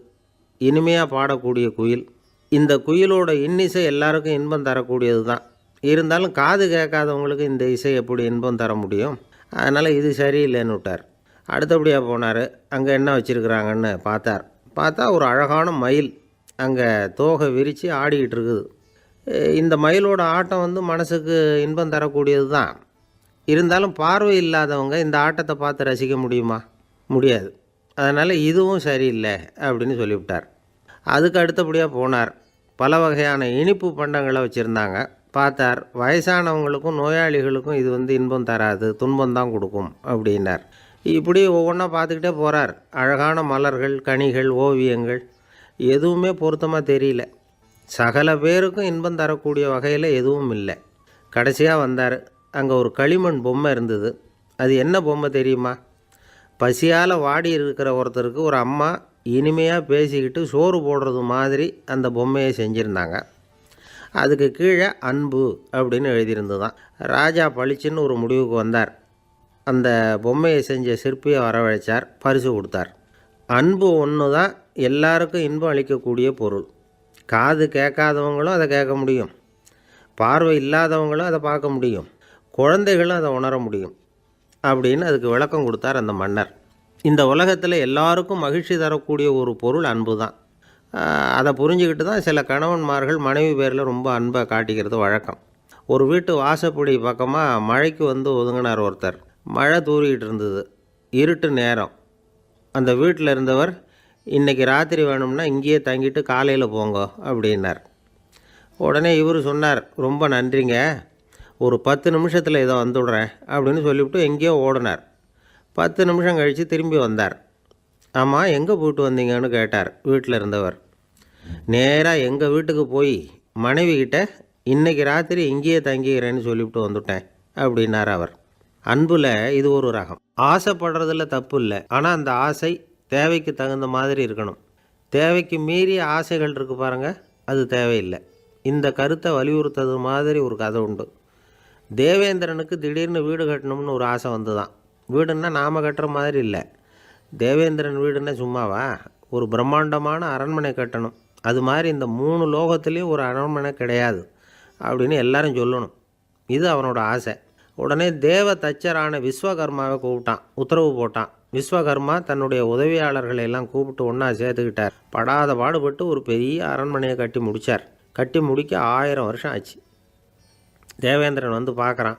இனிமையாக பாடக்கூடிய குயில். இந்த குயிலோட இன்னிசை எல்லாருக்கும் இன்பம் தரக்கூடியது தான். இருந்தாலும் காது கேட்காதவங்களுக்கு இந்த இசை எப்படி இன்பம் தர முடியும்? அதனால் இது சரியில்லைன்னு விட்டார். அடுத்தபடியாக போனார். அங்கே என்ன வச்சுருக்குறாங்கன்னு பார்த்தா ஒரு அழகான மயில் அங்கே தோகை விரித்து ஆடிக்கிட்டு இருக்குது. இந்த மயிலோட ஆட்டம் மனசுக்கு இன்பம் தரக்கூடியது தான். இருந்தாலும் பார்வை இல்லாதவங்க இந்த ஆட்டத்தை பார்த்து ரசிக்க முடியுமா? முடியாது. அதனால் இதுவும் சரியில்லை அப்படின்னு சொல்லிவிட்டார். அதுக்கு அடுத்தபடியாக போனார். பல வகையான இனிப்பு பண்டங்களை வச்சுருந்தாங்க. பார்த்தார், வயசானவங்களுக்கும் நோயாளிகளுக்கும் இது இன்பம் தராது, துன்பம் தான் கொடுக்கும் அப்படின்னார். இப்படி ஒவ்வொன்றா பார்த்துக்கிட்டே போகிறார். அழகான மலர்கள், கனிகள், ஓவியங்கள் எதுவுமே பொருத்தமாக தெரியல. சகல பேருக்கும் இன்பம் தரக்கூடிய வகையில் எதுவும் இல்லை. கடைசியாக வந்தார். அங்கே ஒரு களிமண் பொம்மை இருந்தது. அது என்ன பொம்மை தெரியுமா? பசியால் வாடி இருக்கிற ஒருத்தருக்கு ஒரு அம்மா இனிமையாக பேசிக்கிட்டு சோறு போடுறது மாதிரி அந்த பொம்மையை செஞ்சுருந்தாங்க. அதுக்கு கீழே அன்பு அப்படின்னு எழுதியிருந்ததுதான். ராஜா பளிச்சுன்னு ஒரு முடிவுக்கு வந்தார். அந்த பொம்மையை செஞ்ச சிற்பியை வரவழைச்சார், பரிசு கொடுத்தார். அன்பு ஒன்று தான் எல்லாருக்கும் இன்பம் அளிக்கக்கூடிய பொருள். காது கேட்காதவங்களும் அதை கேட்க முடியும், பார்வை இல்லாதவங்களும் அதை பார்க்க முடியும், குழந்தைகளும் அதை உணர முடியும் அப்படின்னு அதுக்கு விளக்கம் கொடுத்தார் அந்த மன்னர். இந்த உலகத்தில் எல்லாருக்கும் மகிழ்ச்சி தரக்கூடிய ஒரு பொருள் அன்பு தான். அதை புரிஞ்சுக்கிட்டு தான் சில கணவன்மார்கள் மனைவி பேரில் ரொம்ப அன்பை காட்டிக்கிறது வழக்கம். ஒரு வீட்டு வாசப்படி பக்கமாக மழைக்கு ஒதுங்கினார் ஒருத்தர். மழை தூரிக்கிட்டு இருந்தது, இருட்டு நேரம். அந்த வீட்டில் இருந்தவர், இன்றைக்கி ராத்திரி வேணும்னா இங்கேயே தங்கிட்டு காலையில் போங்க அப்படின்னார். உடனே இவர் சொன்னார், ரொம்ப நன்றிங்க, ஒரு 10 நிமிஷத்தில் இதை வந்துவிடுறேன் அப்படின்னு சொல்லிவிட்டு எங்கேயோ ஓடினார். 10 நிமிஷம் கழித்து திரும்பி வந்தார். ஆமாம், எங்கே போயிட்டு வந்தீங்கன்னு கேட்டார் வீட்டில் இருந்தவர். நேராக எங்கள் வீட்டுக்கு போய் மனைவி கிட்ட இன்றைக்கி ராத்திரி இங்கேயே தங்கிக்கிறேன்னு சொல்லிவிட்டு வந்துவிட்டேன் அப்படின்னார் அவர். அன்புல இது ஒரு ரகம். ஆசைப்படுறதுல தப்பு இல்லை, ஆனால் அந்த ஆசை தேவைக்கு தகுந்த மாதிரி இருக்கணும். தேவைக்கு மீறிய ஆசைகள் இருக்கு பாருங்க, அது தேவையில்லை. இந்த கருத்தை வலியுறுத்தது மாதிரி ஒரு கதை உண்டு. தேவேந்திரனுக்கு திடீர்னு வீடு கட்டணும்னு ஒரு ஆசை வந்துதான். வீடுன்னா நாம் கட்டுற மாதிரி இல்லை. தேவேந்திரன் வீடுன்னா சும்மாவா, ஒரு பிரம்மாண்டமான அரண்மனை கட்டணும். அது மாதிரி இந்த 3 லோகத்துலேயும் ஒரு அரண்மனை கிடையாது அப்படின்னு எல்லாரும் சொல்லணும். இது அவனோட ஆசை. உடனே தேவ தச்சரான விஸ்வகர்மாவை கூப்பிட்டான், உத்தரவு போட்டான். விஸ்வகர்மா தன்னுடைய உதவியாளர்களை எல்லாம் கூப்பிட்டு ஒன்றா சேர்த்துக்கிட்டார். படாத பாடுபட்டு ஒரு பெரிய அரண்மனையை கட்டி முடித்தார். கட்டி முடிக்க 1000 வருஷம் ஆச்சு. தேவேந்திரன் வந்து பார்க்குறான்.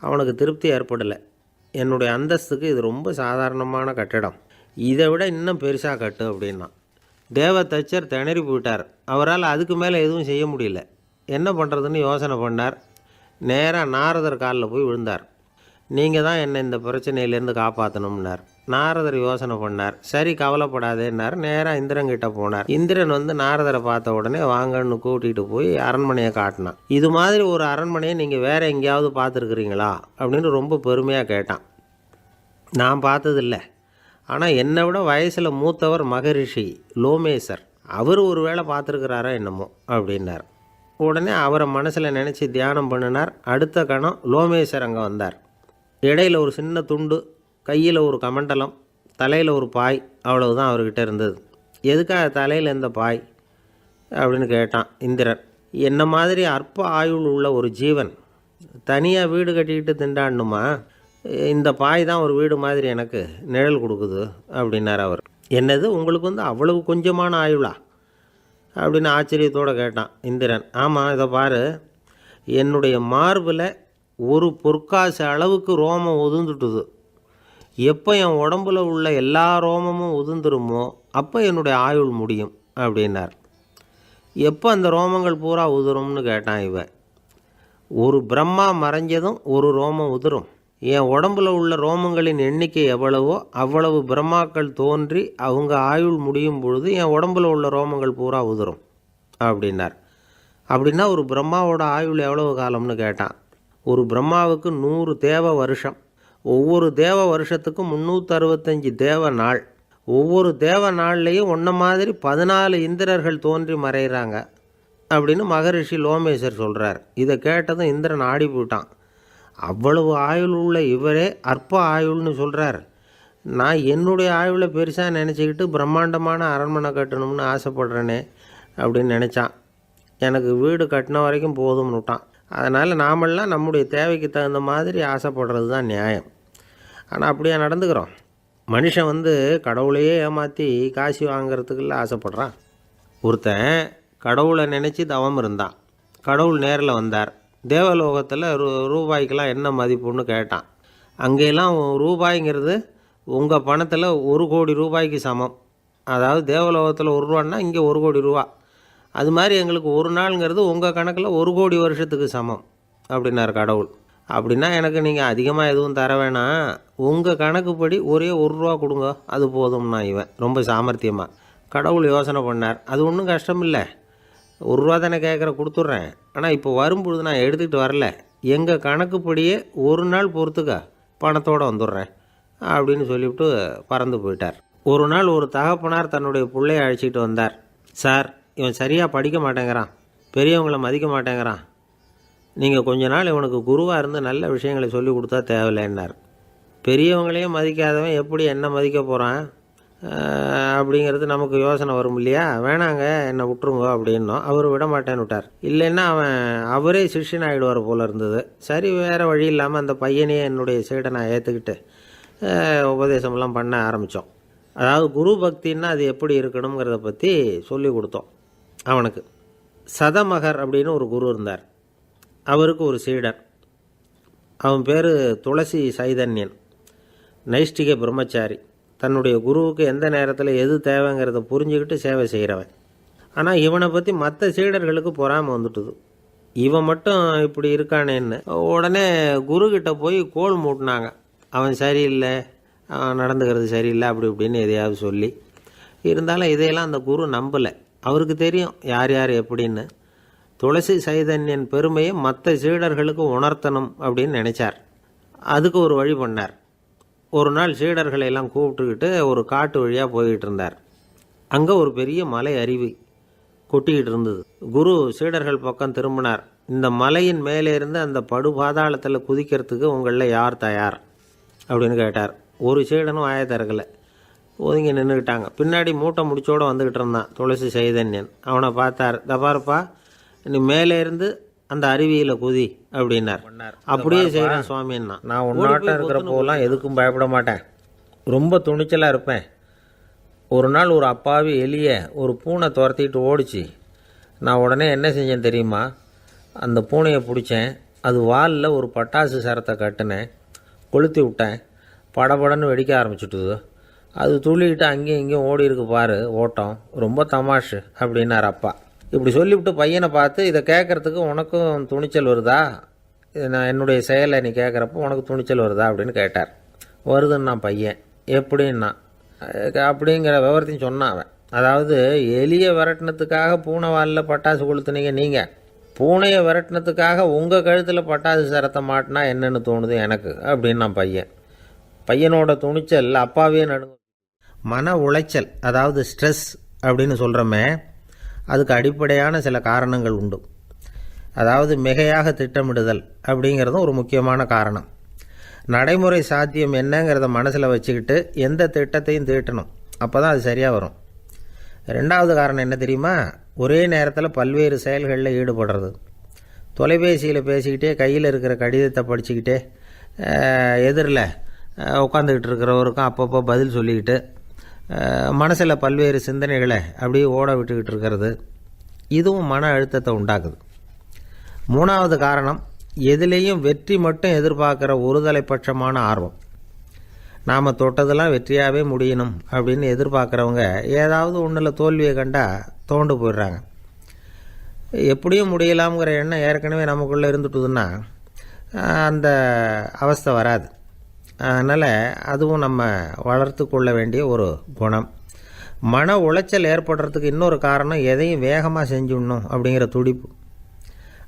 அவனுக்கு திருப்தி ஏற்படலை. என்னுடைய அந்தஸ்துக்கு இது ரொம்ப சாதாரணமான கட்டிடம், இதை விட இன்னும் பெருசாக கட்டு அப்படின்னா. தேவ தச்சர் திணறி போயிட்டார். அவரால் அதுக்கு மேலே எதுவும் செய்ய முடியல. என்ன பண்ணுறதுன்னு யோசனை பண்ணார். நேராக நாரதர் காலில் போய் விழுந்தார். நீங்கள் தான் என்னை இந்த பிரச்சனையிலேருந்து காப்பாற்றணும்னார். நாரதர் யோசனை பண்ணார். சரி, கவலைப்படாதேன்னார். நேராக இந்திரன்கிட்ட போனார். இந்திரன் வந்து நாரதரை பார்த்த உடனே வாங்கன்னு கூட்டிகிட்டு போய் அரண்மனையை காட்டினான். இது மாதிரி ஒரு அரண்மனையை நீங்கள் வேறு எங்கேயாவது பார்த்துருக்குறீங்களா அப்படின்னு ரொம்ப பெருமையாக கேட்டான். நான் பார்த்ததில்லை, ஆனால் என்னை விட வயசில் மூத்தவர் மகரிஷி லோமேசர், அவர் ஒரு வேளை பார்த்துருக்கிறாரா என்னமோ அப்படின்னார். உடனே அவரை மனசில் நினச்சி தியானம் பண்ணினார். அடுத்த கணம் லோமேசர் அங்கே வந்தார். இடையில் ஒரு சின்ன துண்டு, கையில் ஒரு கமண்டலம், தலையில் ஒரு பாய், அவ்வளவுதான் அவர்கிட்ட இருந்தது. எதுக்காக தலையில் எந்த பாய் அப்படின்னு கேட்டான் இந்திரன். என்ன மாதிரி அற்ப ஆயுள் உள்ள ஒரு ஜீவன் தனியாக வீடு கட்டிக்கிட்டு திண்டாடணுமா? இந்த பாய் தான் ஒரு வீடு மாதிரி எனக்கு நிழல் கொடுக்குது அப்படின்னார் அவர். என்னது, உங்களுக்கு வந்து அவ்வளவு கொஞ்சமான ஆயுளா அப்படின்னு ஆச்சரியத்தோடு கேட்டான் இந்திரன். ஆமாம், இதை பாரு, என்னுடைய மார்பில் ஒரு பொற்காசு அளவுக்கு ரோமம் உதிர்ந்துட்டுது. எப்போ என் உடம்புல உள்ள எல்லா ரோமமும் உதிர்ந்துருமோ அப்போ என்னுடைய ஆயுள் முடியும் அப்படின்னார். எப்போ அந்த ரோமங்கள் பூரா உதிரும்னு கேட்டான் இவன். ஒரு பிரம்மா மறைஞ்சதும் ஒரு ரோமம் உதிரும். என் உடம்புல உள்ள ரோமங்களின் எண்ணிக்கை எவ்வளவோ அவ்வளவு பிரம்மாக்கள் தோன்றி அவங்க ஆயுள் முடியும் பொழுது என் உடம்புல உள்ள ரோமங்கள் பூரா உதிரும் அப்படின்னார். அப்படின்னா ஒரு பிரம்மாவோட ஆயுள் எவ்வளவு காலம்னு கேட்டான். ஒரு பிரம்மாவுக்கு 100 தேவ வருஷம். ஒவ்வொரு தேவ வருஷத்துக்கும் 365 தேவ நாள். ஒவ்வொரு தேவ நாள்லேயும் ஒன்றை மாதிரி 14 இந்திரர்கள் தோன்றி மறைகிறாங்க அப்படின்னு மகரிஷி லோமேசர் சொல்கிறார். இதை கேட்டதும் இந்திரன் ஆடி போயிட்டான். அவ்வளவு ஆயுள் உள்ள இவரே அற்ப ஆயுள்னு சொல்கிறார். நான் என்னுடைய ஆயுளை பெருசாக நினச்சிக்கிட்டு பிரம்மாண்டமான அரண்மனை கட்டணும்னு ஆசைப்படுறேனே அப்படின்னு நினச்சான். எனக்கு வீடு கட்டின வரைக்கும் போதும்னு விட்டான். அதனால் நாமெல்லாம் நம்முடைய தேவைக்கு தகுந்த மாதிரி ஆசைப்படுறது தான் நியாயம். ஆனால் அப்படியே நடந்துக்கிறோம். மனுஷன் வந்து கடவுளையே ஏமாற்றி காசு வாங்கிறதுக்குள்ள ஆசைப்படுறான். ஒருத்தன் கடவுளை நினச்சி தவம் இருந்தான். கடவுள் நேரில் வந்தார். தேவலோகத்தில் ரூபாய்க்கெல்லாம் என்ன மதிப்புன்னு கேட்டான். அங்கெல்லாம் ரூபாய்ங்கிறது உங்கள் பணத்தில் 1 கோடி ரூபாய்க்கு சமம். அதாவது தேவலோகத்தில் 1 ரூபான்னா இங்கே 1 கோடி ரூபா. அது மாதிரி எங்களுக்கு ஒரு நாளுங்கிறது உங்கள் கணக்கில் 1 கோடி வருஷத்துக்கு சமம் அப்படின்னார் கடவுள். அப்படின்னா எனக்கு நீங்கள் அதிகமாக எதுவும் தர வேணாம், உங்கள் கணக்குப்படி ஒரே 1 ரூபா கொடுங்க, அது போதும்னா இவன் ரொம்ப சாமர்த்தியமாக. கடவுள் யோசனை பண்ணார். அது ஒன்றும் கஷ்டம் இல்லை, 1 ரூபா தானே கேட்குற, கொடுத்துட்றேன். ஆனால் இப்போ வரும்பொழுது நான் எடுத்துக்கிட்டு வரல, எங்கள் கணக்குப்படியே 1 நாள் பொறுத்துக்க பணத்தோடு வந்துடுறேன் அப்படின்னு சொல்லிவிட்டு பறந்து போயிட்டார். ஒரு நாள் ஒரு தகப்பனார் தன்னுடைய பிள்ளையை அழைச்சிக்கிட்டு வந்தார். சார், இவன் சரியாக படிக்க மாட்டேங்கிறான், பெரியவங்களை மதிக்க மாட்டேங்கிறான், நீங்கள் கொஞ்ச நாள் இவனுக்கு குருவாக இருந்து நல்ல விஷயங்களை சொல்லி கொடுத்தா தேவையில்லைன்னார். பெரியவங்களையும் மதிக்காதவன் எப்படி என்ன மதிக்க போகிறான் அப்படிங்கிறது நமக்கு யோசனை வரும் இல்லையா? வேணாங்க, என்னை விட்டுருங்க அப்படின்னோம். அவர் விட மாட்டேன்னு விட்டார். இல்லைன்னா அவரே சிஷ்யன் ஆகிடுவார் போல இருந்தது. சரி, வேறு வழி இல்லாமல் அந்த பையனையே என்னுடைய சைடை நான் ஏற்றுக்கிட்டு உபதேசமெல்லாம் பண்ண ஆரம்பித்தோம். அதாவது குரு பக்தின்னா அது எப்படி இருக்கணுங்கிறத பற்றி சொல்லி கொடுத்தோம் அவனுக்கு. சதமகர் அப்படின்னு ஒரு குரு இருந்தார். அவருக்கு ஒரு சீடர். அவன் பேர் துளசி சைதன்யன், நைஷ்டிக பிரம்மச்சாரி. தன்னுடைய குருவுக்கு எந்த நேரத்தில் எது தேவைங்கிறத புரிஞ்சுக்கிட்டு சேவை செய்கிறவன். ஆனால் இவனை பற்றி மற்ற சீடர்களுக்கு பொறாமல் வந்துட்டுது. இவன் மட்டும் இப்படி இருக்கானேன்னு உடனே குருக்கிட்ட போய் கோல் மூட்டினாங்க. அவன் சரியில்லை, அவன் நடந்துக்கிறது சரியில்லை, அப்படி இப்படின்னு எதையாவது சொல்லி. இருந்தாலும் இதையெல்லாம் அந்த குரு நம்பலை. அவருக்கு தெரியும் யார் யார் எப்படின்னு. துளசி சைதன்யன் பெருமையை மற்ற சீடர்களுக்கு உணர்த்தணும் அப்படின்னு நினைச்சார். அதுக்கு ஒரு வழி பண்ணார். ஒரு நாள் சீடர்களை எல்லாம் கூப்பிட்டுக்கிட்டு ஒரு காட்டு வழியாக போய்கிட்டு இருந்தார். அங்கே ஒரு பெரிய மலை அருவி கொட்டிக்கிட்டு இருந்தது. குரு சீடர்கள் பக்கம் திரும்பினார். இந்த மலையின் மேலே இருந்து அந்த படுபாதாளத்தில் குதிக்கிறதுக்கு உங்களில் யார் தயார் அப்படின்னு கேட்டார். ஒரு சீடனும் ஆய திறக்கலை, ஒதுங்கி நின்றுக்கிட்டாங்க. பின்னாடி மூட்டை முடிச்சோடு வந்துக்கிட்டு இருந்தான் துளசி சைதன்யன். அவனை பார்த்தார். தபாருப்பா, நீ மேலே இருந்து அந்த அருவியில் குதி அப்படின்னார். அப்படியே செய்கிறேன் சுவாமின்னா. நான் உன்னாட்டம் இருக்கிறப்போலாம் எதுக்கும் பயப்பட மாட்டேன், ரொம்ப துணிச்சலாக இருப்பேன். ஒரு நாள் ஒரு அப்பாவி எலிய ஒரு பூனை துரத்திட்டு ஓடிச்சு. நான் உடனே என்ன செஞ்சேன் தெரியுமா? அந்த பூனையை பிடிச்சேன், அது வாலில் ஒரு பட்டாசு சரத்தை கட்டினேன், கொளுத்தி விட்டேன், படபடன்னு வெடிக்க ஆரம்பிச்சுட்டுது. அது துள்ளிக்கிட்டு அங்கேயும் இங்கேயும் ஓடி இருக்கு பாரு ஓட்டம், ரொம்ப தமாஷு அப்படின்னார் அப்பா. இப்படி சொல்லிவிட்டு பையனை பார்த்து, இதை கேட்குறதுக்கு உனக்கும் துணிச்சல் வருதா? நான் என்னுடைய செயலை நீ கேட்குறப்போ உனக்கு துணிச்சல் வருதா அப்படின்னு கேட்டார். வருதுன்னா பையன். எப்படின்னா அப்படிங்கிற விவரத்தையும் சொன்னான் அவன். அதாவது எலியை விரட்டினத்துக்காக பூனை வாலில் பட்டாசு கொளுத்துனீங்க நீங்கள், பூனையை விரட்டினத்துக்காக உங்கள் கழுத்தில் பட்டாசு சரத்தை மாட்டினா என்னென்னு தோணுது எனக்கு அப்படின்னா பையன். பையனோட துணிச்சல் அப்பாவே நடுங்க. மன உளைச்சல், அதாவது ஸ்ட்ரெஸ் அப்படின்னு சொல்கிறோமே, அதுக்கு அடிப்படையான சில காரணங்கள் உண்டு. அதாவது மிகையாக திட்டமிடுதல் அப்படிங்கிறதும் ஒரு முக்கியமான காரணம். நடைமுறை சாத்தியம் என்னங்கிறத மனசில் வச்சுக்கிட்டு எந்த திட்டத்தையும் தீட்டணும், அப்போ தான் அது சரியாக வரும். ரெண்டாவது காரணம் என்ன தெரியுமா? ஒரே நேரத்தில் பல்வேறு செயல்களில் ஈடுபடுறது. தொலைபேசியில் பேசிக்கிட்டே கையில் இருக்கிற கடிதத்தை படிச்சுக்கிட்டே எதிரில் உட்காந்துக்கிட்டு இருக்கிறவருக்கும் அப்பப்போ பதில் சொல்லிக்கிட்டு மனசில் பல்வேறு சிந்தனைகளை அப்படியே ஓட விட்டுக்கிட்டு இருக்கிறது, இதுவும் மன அழுத்தத்தை உண்டாக்குது. மூணாவது காரணம், எதிலேயும் வெற்றி மட்டும் எதிர்பார்க்குற ஒருதலைப்பட்சமான ஆர்வம். நாம் தொட்டதெல்லாம் வெற்றியாகவே முடியணும் அப்படின்னு எதிர்பார்க்குறவங்க ஏதாவது ஒன்றில் தோல்வியை கண்டால் தோண்டு போயிடுறாங்க. எப்படியும் முடியலாம்ங்கிற எண்ணம் ஏற்கனவே நமக்குள்ளே இருந்துட்டுதுன்னா அந்த அவஸ்தை வராது. அதனால் அதுவும் நம்ம வளர்த்து கொள்ள வேண்டிய ஒரு குணம். மன உளைச்சல் ஏற்படுறதுக்கு இன்னொரு காரணம், எதையும் வேகமாக செஞ்சுடணும் அப்படிங்கிற துடிப்பு.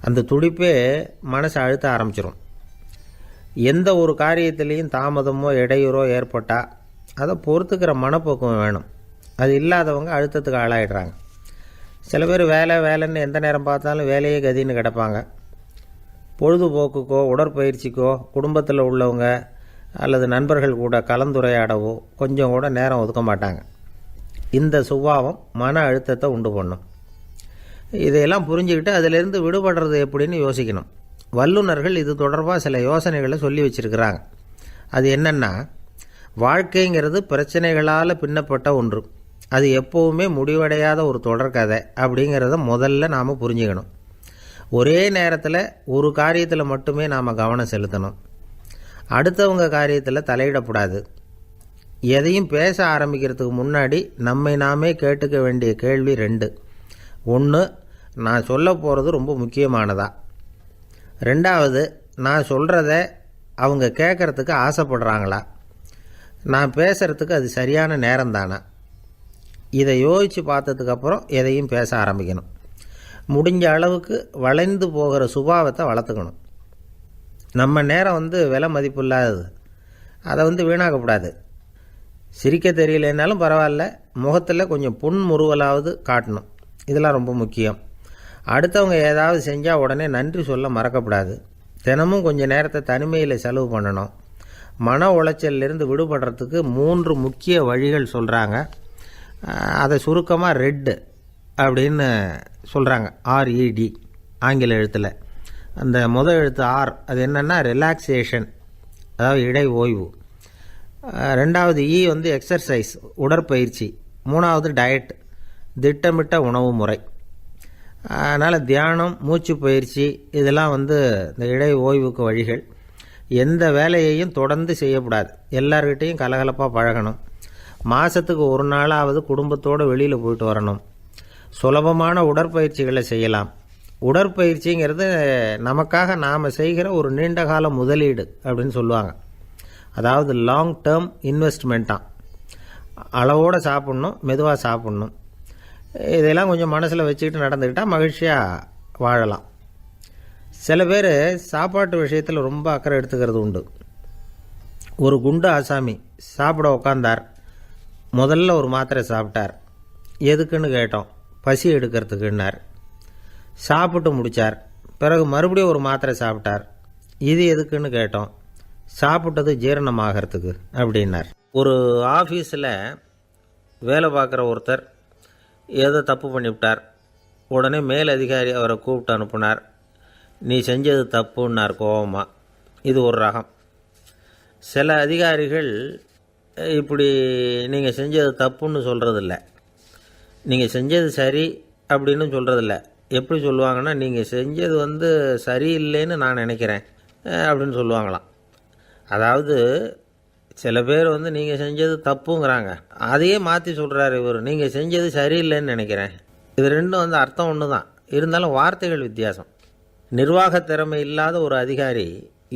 அந்த துடிப்பே மனசை அழுத்த ஆரம்பிச்சிடும். எந்த ஒரு காரியத்திலையும் தாமதமோ இடையூறோ ஏற்பட்டால் அதை பொறுத்துக்கிற மனப்போக்கம் வேணும். அது இல்லாதவங்க அழுத்தத்துக்கு ஆளாயிடுறாங்க. சில பேர் வேலைன்னு எந்த நேரம் பார்த்தாலும் வேலையே கதின்னு கிடப்பாங்க. பொழுதுபோக்குக்கோ உடற்பயிற்சிக்கோ குடும்பத்தில் உள்ளவங்க அல்லது நண்பர்கள் கூட கலந்துரையாடவோ கொஞ்சம் கூட நேரம் ஒதுக்க மாட்டாங்க. இந்த சுபாவம் மன அழுத்தத்தை உண்டு பண்ணும். இதையெல்லாம் புரிஞ்சுக்கிட்டு அதிலிருந்து விடுபடுறது எப்படின்னு யோசிக்கணும். வல்லுநர்கள் இது தொடர்பாக சில யோசனைகளை சொல்லி வச்சுருக்கிறாங்க. அது என்னென்னா, வாழ்க்கைங்கிறது பிரச்சனைகளால் பின்னப்பட்ட ஒன்று, அது எப்போவுமே முடிவடையாத ஒரு தொடர்கதை அப்படிங்கிறத முதல்ல நாம் புரிஞ்சுக்கணும். ஒரே நேரத்தில் ஒரு காரியத்தில் மட்டுமே நாம் கவனம் செலுத்தணும். அடுத்தவங்க காரியத்தில் தலையிடக்கூடாது. எதையும் பேச ஆரம்பிக்கிறதுக்கு முன்னாடி நம்மை நாமே கேட்டுக்க வேண்டிய கேள்வி 2. 1, நான் சொல்ல போகிறது ரொம்ப முக்கியமானதா? 2வது, நான் சொல்கிறத அவங்க கேட்குறதுக்கு ஆசைப்படுறாங்களா? நான் பேசுகிறதுக்கு அது சரியான நேரம் தானா? இதை யோசித்து பார்த்ததுக்கப்புறம் எதையும் பேச ஆரம்பிக்கணும். முடிஞ்ச அளவுக்கு வளைந்து போகிற சுபாவத்தை வளர்த்துக்கணும். நம்ம நேரம் விலை மதிப்பு இல்லாதது, அதை வீணாக்கக்கூடாது. சிரிக்க தெரியலனாலும் பரவாயில்ல, முகத்தில் கொஞ்சம் புன்முறுவலாவது காட்டணும். இதெல்லாம் ரொம்ப முக்கியம். அடுத்தவங்க ஏதாவது செஞ்சால் உடனே நன்றி சொல்ல மறக்கக்கூடாது. தினமும் கொஞ்சம் நேரத்தை தனிமையில் செலவு பண்ணணும். மன உளைச்சலிருந்து விடுபடுறதுக்கு 3 முக்கிய வழிகள் சொல்கிறாங்க. அதை சுருக்கமாக ரெட் அப்படின்னு சொல்கிறாங்க, RED ஆங்கில எழுத்தில். அந்த முதல் எழுத்து R, அது என்னென்னா ரிலாக்ஸேஷன், அதாவது இடை ஓய்வு. 2வது E எக்ஸர்சைஸ், உடற்பயிற்சி. 3வது டயட், திட்டமிட்ட உணவு முறை. அதனால் தியானம், மூச்சு பயிற்சி இதெல்லாம் இந்த இடை ஓய்வுக்கு வழிகள். எந்த வேலையையும் தொடர்ந்து செய்யக்கூடாது. எல்லார்கிட்டையும் கலகலப்பாக பழகணும். மாதத்துக்கு ஒரு நாளாவது குடும்பத்தோடு வெளியில் போயிட்டு வரணும். சுலபமான உடற்பயிற்சிகளை செய்யலாம். உடற்பயிற்சிங்கிறது நமக்காக நாம் செய்கிற ஒரு நீண்டகால முதலீடு அப்படின்னு சொல்லுவாங்க. அதாவது லாங் டேர்ம் இன்வெஸ்ட்மெண்ட்டாக. அளவோடு சாப்பிட்ணும், மெதுவாக சாப்பிட்ணும். இதெல்லாம் கொஞ்சம் மனசில் வச்சுக்கிட்டு நடந்துக்கிட்டால் மகிழ்ச்சியாக வாழலாம். சில பேர் சாப்பாட்டு விஷயத்தில் ரொம்ப அக்கறை எடுத்துக்கிறது உண்டு. ஒரு குண்டு ஆசாமி சாப்பிட உக்காந்தார். முதல்ல ஒரு மாத்திரை சாப்பிட்டார். எதுக்குன்னு கேட்டோம். பசி எடுக்கிறதுக்குன்னார். சாப்பிட்டு முடித்தார். பிறகு மறுபடியும் ஒரு மாத்திரை சாப்பிட்டார். இது எதுக்குன்னு கேட்டோம். சாப்பிட்டது ஜீரணமாகறதுக்கு அப்படின்னார். ஒரு ஆஃபீஸில் வேலை பார்க்குற ஒருத்தர் ஏதோ தப்பு பண்ணிவிட்டார். உடனே மேல் அதிகாரி அவரை கூப்பிட்டு அனுப்புனார். நீ செஞ்சது தப்புன்னார் கோபமாக. இது ஒரு ரகம். சில அதிகாரிகள் இப்படி நீங்கள் செஞ்சது தப்புன்னு சொல்கிறதில்ல, நீங்கள் செஞ்சது சரி அப்படின்னு சொல்கிறதில்ல. எப்படி சொல்லுவாங்கன்னா, நீங்கள் செஞ்சது சரியில்லைன்னு நான் நினைக்கிறேன் அப்படின்னு சொல்லுவாங்களாம். அதாவது சில பேர் நீங்கள் செஞ்சது தப்புங்கிறாங்க, அதையே மாற்றி சொல்கிறாரு இவர், நீங்கள் செஞ்சது சரியில்லைன்னு நினைக்கிறேன். இது ரெண்டும் அர்த்தம் ஒன்று தான், இருந்தாலும் வார்த்தைகள் வித்தியாசம். நிர்வாக திறமை இல்லாத ஒரு அதிகாரி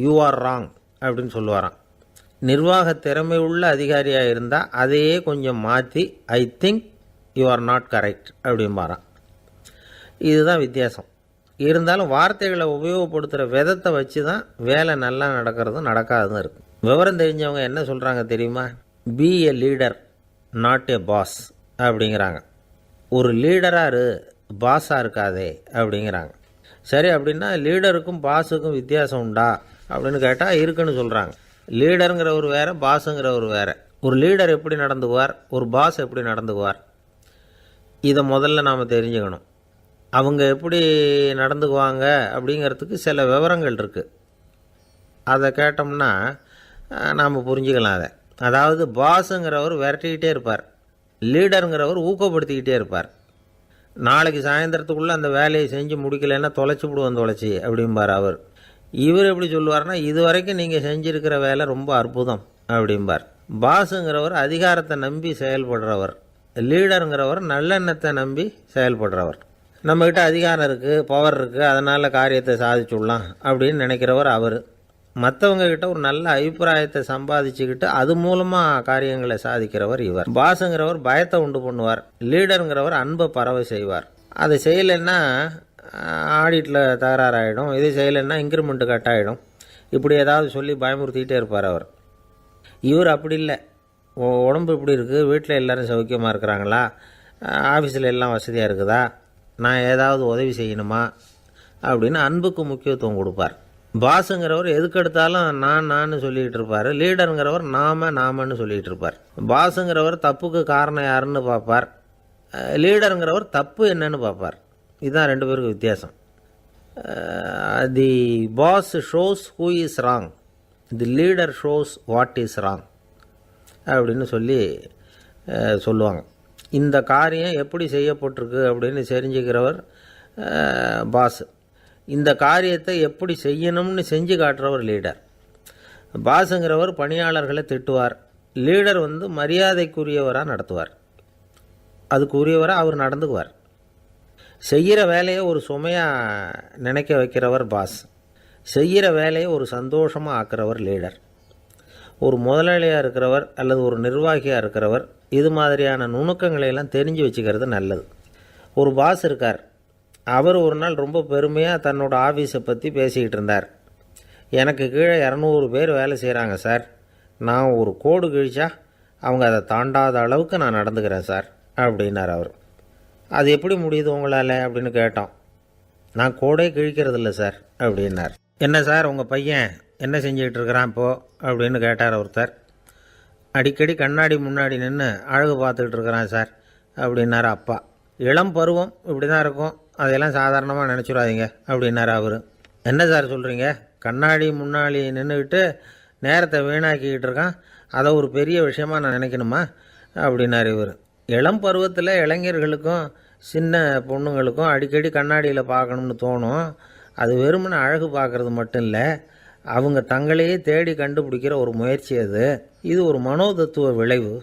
யூ ஆர் ராங் அப்படின்னு சொல்லுவாராம். நிர்வாக திறமை உள்ள அதிகாரியாக இருந்தால் அதையே கொஞ்சம் மாற்றி I think you are not correct அப்படிம்பாரான். இதுதான் வித்தியாசம். இருந்தாலும் வார்த்தைகளை உபயோகப்படுத்துகிற விதத்தை வச்சு தான் வேலை நல்லா நடக்கிறதும் நடக்காததும் இருக்குது. விவரம் தெரிஞ்சவங்க என்ன சொல்கிறாங்க தெரியுமா? Be a leader not a boss அப்படிங்கிறாங்க. ஒரு லீடராக இரு, பாஸாக இருக்காதே அப்படிங்கிறாங்க. சரி, அப்படின்னா லீடருக்கும் பாஸுக்கும் வித்தியாசம் உண்டா அப்படின்னு கேட்டால் இருக்குன்னு சொல்கிறாங்க. லீடருங்கிறவர் வேறு, பாஸுங்கிறவர் வேறு. ஒரு லீடர் எப்படி நடந்துக்குவார், ஒரு பாஸ் எப்படி நடந்துக்குவார், இதை முதல்ல நாம் தெரிஞ்சுக்கணும். அவங்க எப்படி நடந்துக்குவாங்க அப்படிங்கிறதுக்கு சில விவரங்கள் இருக்குது. அதை கேட்டோம்னா நாம் புரிஞ்சுக்கலாம் அதை. அதாவது பாஸுங்கிறவர் விரட்டிக்கிட்டே இருப்பார், லீடருங்கிறவர் ஊக்கப்படுத்திக்கிட்டே இருப்பார். நாளைக்கு சாயந்தரத்துக்குள்ளே அந்த வேலையை செஞ்சு முடிக்கலைன்னா தொலைச்சி விடுவோம் தொலைச்சி அப்படிம்பார் அவர். இவர் எப்படி சொல்லுவார்னா, இது வரைக்கும் நீங்கள் செஞ்சுருக்கிற வேலை ரொம்ப அற்புதம் அப்படிம்பார். பாஸுங்கிறவர் அதிகாரத்தை நம்பி செயல்படுறவர், லீடருங்கிறவர் நல்லெண்ணத்தை நம்பி செயல்படுறவர். நம்மக்கிட்ட அதிகாரம் இருக்குது, பவர் இருக்குது, அதனால் காரியத்தை சாதிச்சுடலாம் அப்படின்னு நினைக்கிறவர் அவர். மற்றவங்கக்கிட்ட ஒரு நல்ல அபிப்பிராயத்தை சம்பாதிச்சுக்கிட்டு அது மூலமாக காரியங்களை சாதிக்கிறவர் இவர். பாஸுங்கிறவர் பயத்தை உண்டு பண்ணுவார், லீடருங்கிறவர் அன்பை பரவ செய்வார். அதை செய்யலைன்னா ஆடிட்டில் தகராறாயிடும், இது செய்யலைன்னா இன்க்ரிமெண்ட்டு கட் ஆகிடும், இப்படி ஏதாவது சொல்லி பயமுறுத்திக்கிட்டே இருப்பார் அவர். இவர் அப்படி இல்லை. உடம்பு இப்படி இருக்குது, வீட்டில் எல்லோரும் சௌக்கியமாக இருக்கிறாங்களா, ஆஃபீஸில் எல்லாம் வசதியாக இருக்குதா, நான் ஏதாவது உதவி செய்யணுமா அப்படின்னு அன்புக்கு முக்கியத்துவம் கொடுப்பார். பாஸுங்கிறவர் எதுக்கெடுத்தாலும் நான் சொல்லிக்கிட்டு இருப்பார், லீடருங்கிறவர் நாமன்னு சொல்லிக்கிட்டு இருப்பார். பாஸுங்கிறவர் தப்புக்கு காரணம் யாருன்னு பார்ப்பார், லீடருங்கிறவர் தப்பு என்னன்னு பார்ப்பார். இதுதான் ரெண்டு பேருக்கு வித்தியாசம். The boss shows who is wrong, the leader shows what is wrong அப்படின்னு சொல்லுவாங்க. இந்த காரியம் எப்படி செய்யப்பட்டிருக்கு அப்படின்னு தெரிஞ்சுக்கிறவர் பாஸ். இந்த காரியத்தை எப்படி செய்யணும்னு செஞ்சு காட்டுறவர் லீடர். பாஸுங்கிறவர் பணியாளர்களை திட்டுவார், லீடர் மரியாதைக்குரியவராக நடத்துவார், அதுக்குரியவராக அவர் நடந்துக்குவார். செய்கிற வேலையை ஒரு சுமையாக நினைக்க வைக்கிறவர் பாஸ், செய்கிற வேலையை ஒரு சந்தோஷமாக ஆக்கிறவர் லீடர். ஒரு முதலாளியாக இருக்கிறவர் அல்லது ஒரு நிர்வாகியாக இருக்கிறவர் இது மாதிரியான நுணுக்கங்களையெல்லாம் தெரிஞ்சு வச்சுக்கிறது நல்லது. ஒரு பாஸ் இருக்கார், அவர் ஒரு நாள் ரொம்ப பெருமையாக தன்னோட ஆஃபீஸை பற்றி பேசிக்கிட்டு இருந்தார். எனக்கு கீழே 200 பேர் வேலை செய்கிறாங்க சார், நான் ஒரு கோடு கிழிச்சா அவங்க அதை தாண்டாத அளவுக்கு நான் நடந்துக்கிறேன் சார் அப்படின்னார் அவர். அது எப்படி முடியுது உங்களால் அப்படின்னு கேட்டோம். நான் கோடே கிழிக்கிறதில்ல சார் அப்படின்னார். என்ன சார் உங்கள் பையன் என்ன செஞ்சுக்கிட்டு இருக்கிறான் இப்போது அப்படின்னு கேட்டார் ஒருத்தர். அடிக்கடி கண்ணாடி முன்னாடி நின்று அழகு பார்த்துக்கிட்டு இருக்கிறான் சார் அப்படின்னார் அப்பா. இளம் பருவம் இப்படி தான் இருக்கும், அதையெல்லாம் சாதாரணமாக நினச்சிடாதீங்க அப்படின்னார் அவர். என்ன சார் சொல்கிறீங்க, கண்ணாடி முன்னாடி நின்றுக்கிட்டு நேரத்தை வீணாக்கிக்கிட்டு இருக்கான், அதை ஒரு பெரிய விஷயமாக நான் நினைக்கணுமா அப்படின்னார் இவர். இளம் பருவத்தில் இளைஞர்களுக்கும் சின்ன பொண்ணுங்களுக்கும் அடிக்கடி கண்ணாடியில் பார்க்கணும்னு தோணும். அது வெறுமனே அழகு பார்க்குறது மட்டும் இல்லை, அவங்க தங்களையே தேடி கண்டுபிடிக்கிற ஒரு முயற்சி அது. இது ஒரு மனோதத்துவ விளைவு.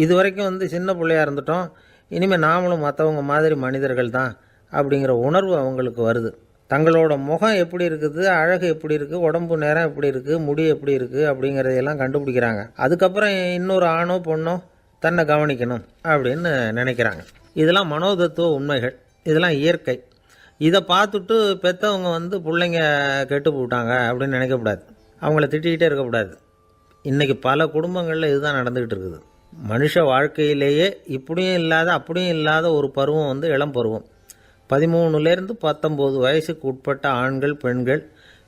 இது வரைக்கும் சின்ன பிள்ளையாக இருந்துட்டோம், இனிமேல் நாமளும் மற்றவங்க மாதிரி மனிதர்கள் தான் அப்படிங்கிற உணர்வு அவங்களுக்கு வருது. தங்களோட முகம் எப்படி இருக்குது, அழகு எப்படி இருக்குது, உடம்பு நேரம் எப்படி இருக்குது, முடி எப்படி இருக்குது அப்படிங்கிறதையெல்லாம் கண்டுபிடிக்கிறாங்க. அதுக்கப்புறம் இன்னொரு ஆணோ பொண்ணோ தன்னை கவனிக்கணும் அப்படின்னு நினைக்கிறாங்க. இதெல்லாம் மனோதத்துவ உண்மைகள், இதெல்லாம் இயற்கை. இதை பார்த்துட்டு பெற்றவங்க வந்து பிள்ளைங்க கெட்டு போட்டாங்க அப்படின்னு நினைக்கக்கூடாது, அவங்கள திட்டிக்கிட்டே இருக்கக்கூடாது. இன்றைக்கி பல குடும்பங்களில் இதுதான் நடந்துக்கிட்டு இருக்குது. மனுஷ வாழ்க்கையிலேயே இப்படியும் இல்லாத அப்படியும் இல்லாத ஒரு பருவம் வந்து இளம் பருவம். 13லேருந்து 19 வயசுக்கு உட்பட்ட ஆண்கள் பெண்கள்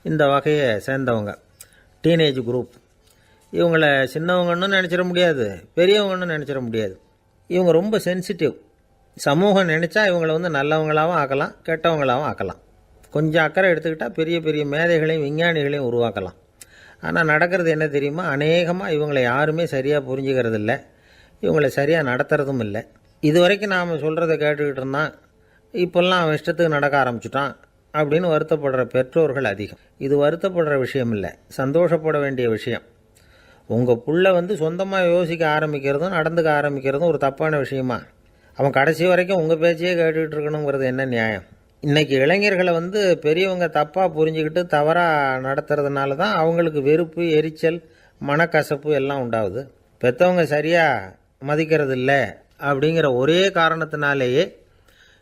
இந்த வகையை சேர்ந்தவங்க, டீனேஜ் குரூப். இவங்கள சின்னவங்கன்னு நினச்சிட முடியாது, பெரியவங்கன்னு நினச்சிட முடியாது. இவங்க ரொம்ப சென்சிட்டிவ். சமூகம் நினச்சா இவங்களை வந்து நல்லவங்களாகவும் ஆக்கலாம், கெட்டவங்களாகவும் ஆக்கலாம். கொஞ்சம் அக்கறை எடுத்துக்கிட்டால் பெரிய பெரிய மேதைகளையும் விஞ்ஞானிகளையும் உருவாக்கலாம். ஆனால் நடக்கிறது என்ன தெரியுமா, அநேகமாக இவங்களை யாருமே சரியாக புரிஞ்சுக்கிறது இல்லை, இவங்களை சரியாக நடத்துறதும் இல்லை. இது வரைக்கும் நாம் சொல்கிறத கேட்டுக்கிட்டு இருந்தான், இப்போல்லாம் அவன் இஷ்டத்துக்கு நடக்க ஆரம்பிச்சுட்டான் அப்படின்னு வருத்தப்படுற பெற்றோர்கள் அதிகம். இது வருத்தப்படுற விஷயம் இல்லை, சந்தோஷப்பட வேண்டிய விஷயம். உங்கள் புள்ள வந்து சொந்தமாக யோசிக்க ஆரம்பிக்கிறதும் நடந்துக்க ஆரம்பிக்கிறதும் ஒரு தப்பான விஷயமா? அவன் கடைசி வரைக்கும் உங்கள் பேச்சையே கேட்டுக்கிட்டு இருக்கணுங்கிறது என்ன நியாயம்? இன்றைக்கி இளைஞர்களை வந்து பெரியவங்க தப்பாக புரிஞ்சுக்கிட்டு தவறாக நடத்துறதுனால தான் அவங்களுக்கு வெறுப்பு, எரிச்சல், மனக்கசப்பு எல்லாம் உண்டாகுது. பெற்றவங்க சரியாக மதிக்கிறது இல்லை அப்படிங்கிற ஒரே காரணத்தினாலேயே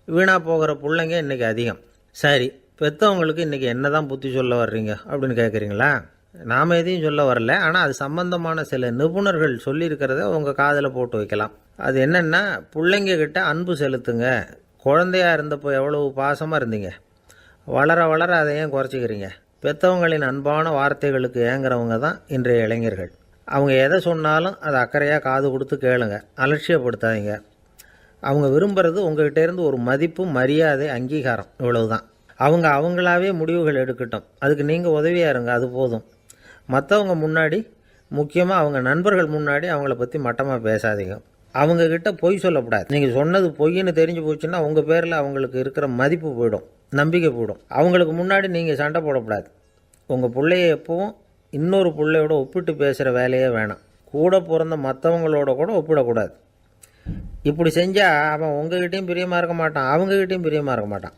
வீணாக போகிற பிள்ளைங்க இன்றைக்கி அதிகம். சரி, பெற்றவங்களுக்கு இன்றைக்கி என்ன தான் புத்தி சொல்ல வர்றீங்க அப்படின்னு கேட்குறீங்களா? நாம் எதையும் சொல்ல வரல, ஆனால் அது சம்பந்தமான சில நிபுணர்கள் சொல்லியிருக்கிறத உங்கள் காதில் போட்டு வைக்கலாம். அது என்னென்னா, பிள்ளைங்க கிட்ட அன்பு செலுத்துங்க. குழந்தையாக இருந்தப்போ எவ்வளவு பாசமாக இருந்தீங்க, வளர வளர அதை ஏன் குறைச்சிக்கிறீங்க? பெற்றவங்களின் அன்பான வார்த்தைகளுக்கு ஏங்குறவங்க தான் இன்றைய இளைஞர்கள். அவங்க எதை சொன்னாலும் அதை அக்கறையாக காது கொடுத்து கேளுங்க, அலட்சியப்படுத்தாதீங்க. அவங்க விரும்புகிறது உங்கள்கிட்டேருந்து ஒரு மதிப்பு, மரியாதை, அங்கீகாரம், இவ்வளவுதான். அவங்க அவங்களாவே முடிவுகள் எடுக்கட்டும், அதுக்கு நீங்கள் உதவியாக இருங்க, அது போதும். மற்றவங்க முன்னாடி, முக்கியமாக அவங்க நண்பர்கள் முன்னாடி அவங்கள பற்றி மட்டமாக பேசாதீங்க. அவங்கக்கிட்ட பொய் சொல்லக்கூடாது. நீங்கள் சொன்னது பொய்ன்னு தெரிஞ்சு போச்சுன்னா உங்கள் பேரில் அவங்களுக்கு இருக்கிற மதிப்பு போயிடும், நம்பிக்கை போயிடும். அவங்களுக்கு முன்னாடி நீங்கள் சண்டை போடக்கூடாது. உங்கள் பிள்ளைய எப்பவும் இன்னொரு பிள்ளையோட ஒப்பிட்டு பேசுகிற வேலையே வேணாம். கூட பிறந்த மற்றவங்களோட கூட ஒப்பிடக்கூடாது. இப்படி செஞ்சால் அவன் உங்ககிட்டையும் பிரியமாக இருக்க மாட்டான், அவங்ககிட்டையும் பிரியமாக இருக்க மாட்டான்.